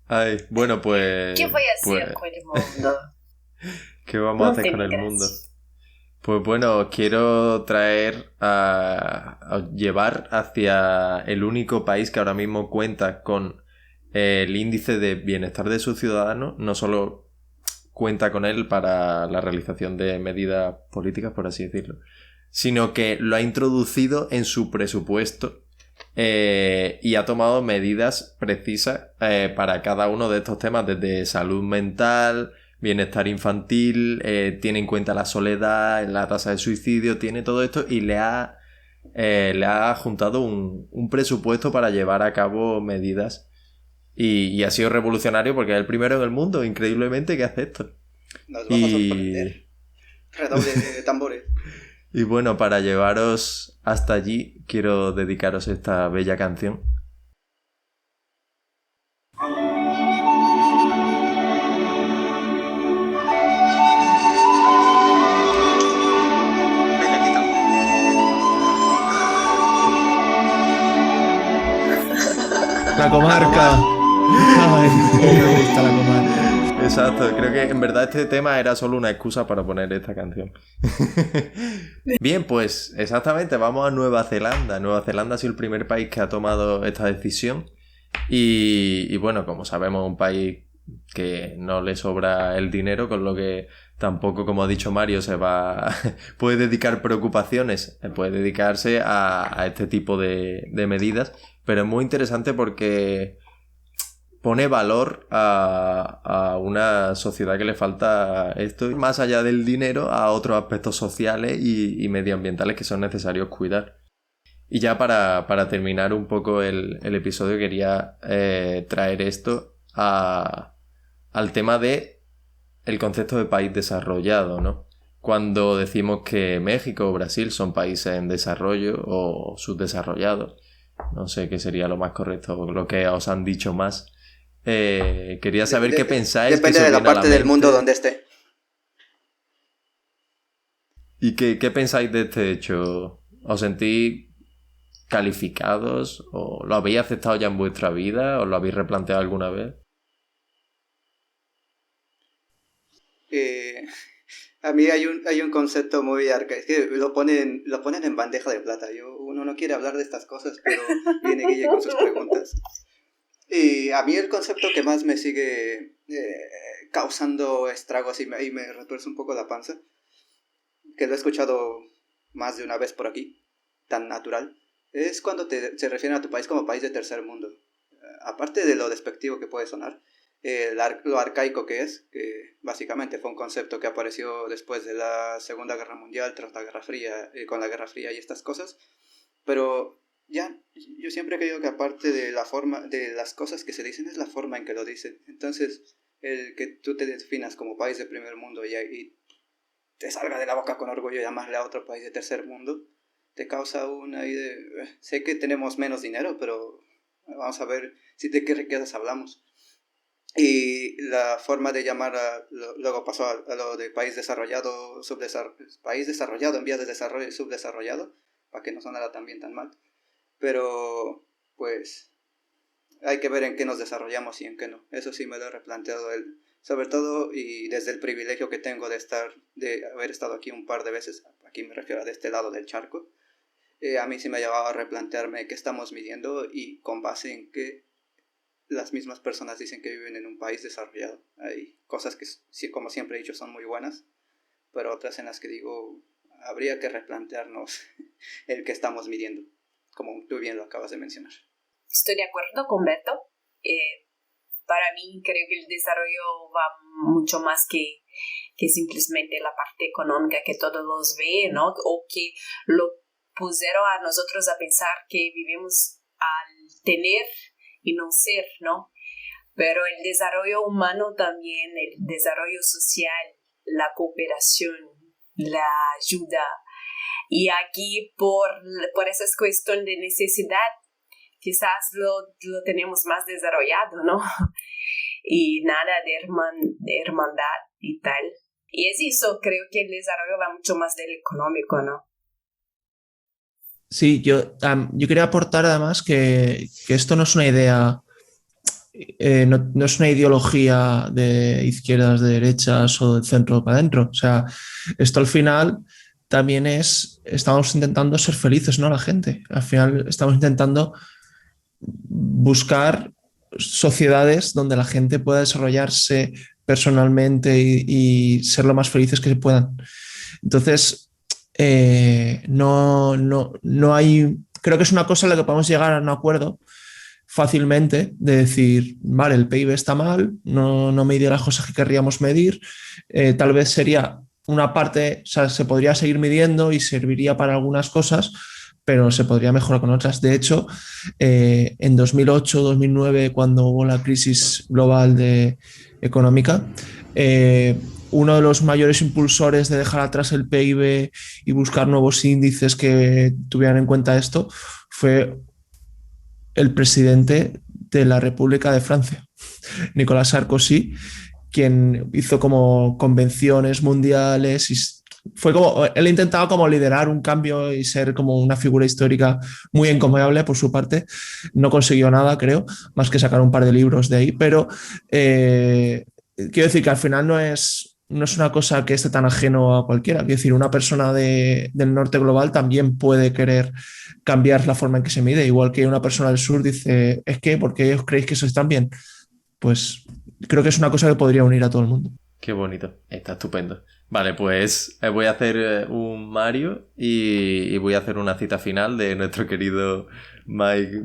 Ay, bueno, pues... ¿Qué voy a hacer pues, con el mundo? ¿qué vamos a No hacer te con el digas. mundo? Pues bueno, quiero traer a llevar hacia el único país que ahora mismo cuenta con el índice de bienestar de sus ciudadanos. No solo cuenta con él para la realización de medidas políticas, por así decirlo, sino que lo ha introducido en su presupuesto y ha tomado medidas precisas para cada uno de estos temas, desde salud mental, bienestar infantil, tiene en cuenta la soledad, la tasa de suicidio, tiene todo esto y le ha juntado un presupuesto para llevar a cabo medidas y ha sido revolucionario porque es el primero en el mundo, increíblemente, que hace esto. Nos vas a sorprender. Redoble de tambores. Y bueno, para llevaros hasta allí, quiero dedicaros esta bella canción. La comarca. Ay, cómo me gusta la comarca. Exacto, creo que en verdad este tema era solo una excusa para poner esta canción. Bien, pues exactamente, vamos a Nueva Zelanda. Nueva Zelanda ha sido el primer país que ha tomado esta decisión. Y bueno, como sabemos, un país que no le sobra el dinero, con lo que tampoco, como ha dicho Mario, puede dedicar preocupaciones, puede dedicarse a este tipo de medidas, pero es muy interesante porque pone valor a una sociedad que le falta esto, más allá del dinero, a otros aspectos sociales y medioambientales que son necesarios cuidar. Y ya para terminar un poco el episodio, quería traer esto al tema de el concepto de país desarrollado, ¿no? Cuando decimos que México o Brasil son países en desarrollo o subdesarrollados, no sé qué sería lo más correcto, lo que os han dicho más. Quería saber qué pensáis. Depende de la parte del mundo donde esté. ¿Y qué pensáis de este hecho? ¿Os sentís calificados? ¿O lo habéis aceptado ya en vuestra vida? ¿O lo habéis replanteado alguna vez? A mí hay un concepto muy arcaico, es que lo ponen en bandeja de plata. Uno no quiere hablar de estas cosas, pero viene Guille con sus preguntas. Y a mí el concepto que más me sigue causando estragos y me retuerce un poco la panza, que lo he escuchado más de una vez por aquí, tan natural, es cuando se refieren a tu país como país de tercer mundo. Aparte de lo despectivo que puede sonar, lo arcaico que es, que básicamente fue un concepto que apareció después de la Segunda Guerra Mundial, tras la Guerra Fría, con la Guerra Fría y estas cosas, pero ya, yo siempre he creído que aparte de la forma, de las cosas que se dicen, es la forma en que lo dicen. Entonces, el que tú te definas como país de primer mundo y te salga de la boca con orgullo llamarle a otro país de tercer mundo, te causa una idea. Sé que tenemos menos dinero, pero vamos a ver de qué riquezas hablamos. Y la forma de llamar luego pasó a lo de país desarrollado, país desarrollado en vías de desarrollo y subdesarrollado, para que no sonara también tan mal. Pero, pues, hay que ver en qué nos desarrollamos y en qué no. Eso sí me lo he replanteado, sobre todo, y desde el privilegio que tengo de haber estado aquí un par de veces, aquí me refiero a de este lado del charco, a mí sí me ha llevado a replantearme qué estamos midiendo y con base en qué las mismas personas dicen que viven en un país desarrollado. Hay cosas que, sí, como siempre he dicho, son muy buenas, pero otras en las que digo, habría que replantearnos el que estamos midiendo, como tú bien lo acabas de mencionar. Estoy de acuerdo con Beto. Para mí creo que el desarrollo va mucho más que simplemente la parte económica que todos los ven, ¿no? O que lo pusieron a nosotros a pensar que vivimos al tener y no ser, ¿no? Pero el desarrollo humano también, el desarrollo social, la cooperación, la ayuda. Y aquí por esas cuestiones de necesidad, quizás lo tenemos más desarrollado, ¿no? Y nada de hermandad y tal. Y es eso, creo que el desarrollo va mucho más del económico, ¿no? Sí, yo quería aportar además que esto no es una idea, no es una ideología de izquierdas, de derechas o del centro para adentro. O sea, esto al final también estamos intentando ser felices, ¿no? La gente. Al final estamos intentando buscar sociedades donde la gente pueda desarrollarse personalmente y ser lo más felices que se puedan. Entonces, no hay, creo que es una cosa en la que podemos llegar a un acuerdo fácilmente de decir, vale, el PIB está mal, no medir las cosas que querríamos medir, tal vez sería una parte, o sea, se podría seguir midiendo y serviría para algunas cosas, pero se podría mejorar con otras. De hecho, en 2008-2009, cuando hubo la crisis global económica, uno de los mayores impulsores de dejar atrás el PIB y buscar nuevos índices que tuvieran en cuenta esto fue el presidente de la República de Francia, Nicolas Sarkozy, quien hizo como convenciones mundiales y fue como, él intentaba como liderar un cambio y ser como una figura histórica muy encomiable por su parte. No consiguió nada, creo, más que sacar un par de libros de ahí, pero quiero decir que al final no es una cosa que esté tan ajeno a cualquiera. Quiero decir, una persona del norte global también puede querer cambiar la forma en que se mide, igual que una persona del sur dice, es que, ¿por qué os creéis que sois tan bien? Pues creo que es una cosa que podría unir a todo el mundo. Qué bonito, está estupendo. Vale, pues voy a hacer un Mario y voy a hacer una cita final de nuestro querido Mike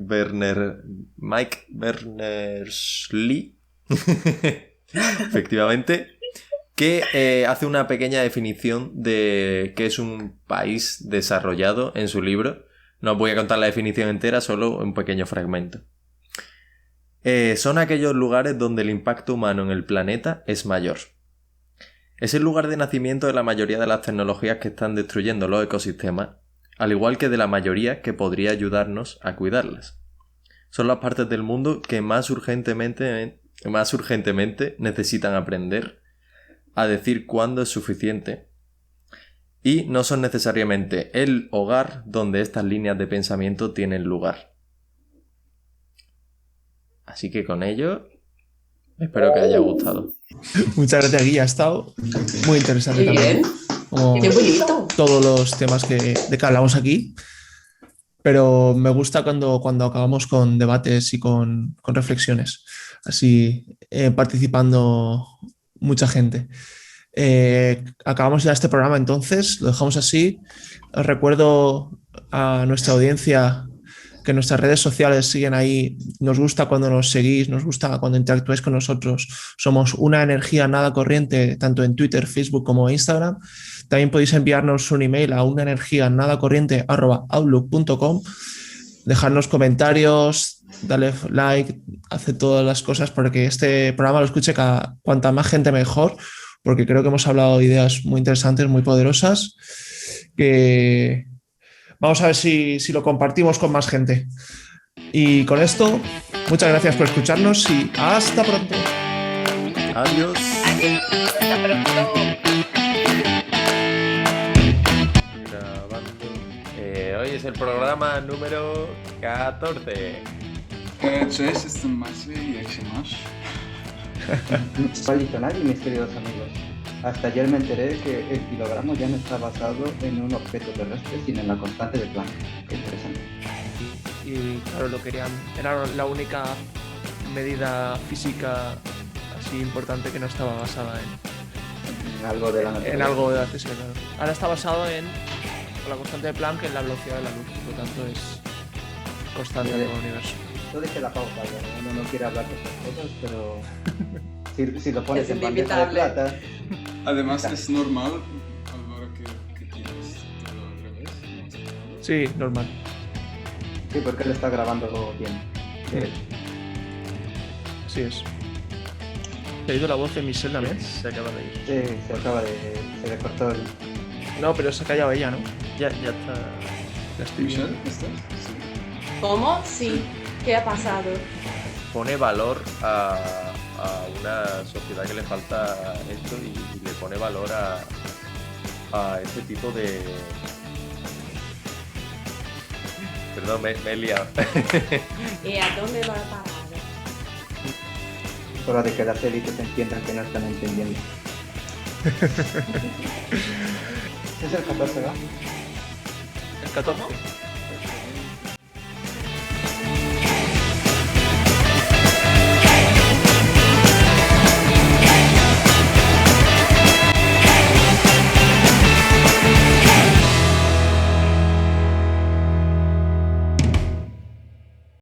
Berners-Lee, efectivamente, que hace una pequeña definición de qué es un país desarrollado en su libro. No os voy a contar la definición entera, solo un pequeño fragmento. Son aquellos lugares donde el impacto humano en el planeta es mayor. Es el lugar de nacimiento de la mayoría de las tecnologías que están destruyendo los ecosistemas, al igual que de la mayoría que podría ayudarnos a cuidarlas. Son las partes del mundo que más urgentemente necesitan aprender a decir cuándo es suficiente, y no son necesariamente el hogar donde estas líneas de pensamiento tienen lugar. Así que con ello, espero que haya gustado. Muchas gracias, Guilla. Ha estado muy interesante también. Qué bonito. Todos los temas de que hablamos aquí. pero me gusta cuando acabamos con debates y con reflexiones, así participando mucha gente. Acabamos ya este programa entonces, lo dejamos así. Os recuerdo a nuestra audiencia que nuestras redes sociales siguen ahí. Nos gusta cuando nos seguís, nos gusta cuando interactuáis con nosotros. Somos Una Energía Nada Corriente, tanto en Twitter, Facebook como Instagram. También podéis enviarnos un email a unaenergianadacorriente@outlook.com. Dejarnos comentarios, darle like, hacer todas las cosas porque este programa lo escuche cuanta más gente mejor, porque creo que hemos hablado de ideas muy interesantes, muy poderosas, que vamos a ver si lo compartimos con más gente. Y con esto, muchas gracias por escucharnos y hasta pronto. Adiós. Adiós, hasta pronto. Grabando. Hoy es el programa número 14. Cześć, jestem Maciej, jak się masz? Tradicional y mis queridos amigos. Hasta ayer me enteré que el kilogramo ya no está basado en un objeto terrestre, sino en la constante de Planck. Qué interesante. Y claro, era la única medida física así importante que no estaba basada En algo de la naturaleza. en algo de la física, claro. Ahora está basado en la constante de Planck en la velocidad de la luz, por lo tanto es constante del universo. Yo dejé la pausa, ya, uno no quiere hablar de estas cosas, pero si lo pones Es en bandeja de inevitable. plata, Además es normal, Álvaro, que tienes todo al revés. ¿No has notado? Sí, normal. sí, porque él está grabando bien. Así es. ¿Te ha ido la voz de Michelle también? Se acaba de ir. Sí, se le cortó el... No, pero se ha callado ella, ¿no? Ya está. La estoy Michelle, viendo. ¿estás? Sí. ¿Cómo? Sí. ¿Qué ha pasado? Pone valor a una sociedad que le falta esto y le pone valor a este tipo de... Perdón, me he liado. ¿Y a dónde va a parar? Es hora de que las élites entiendan que no están entendiendo. Es el 14, ¿va? El 14.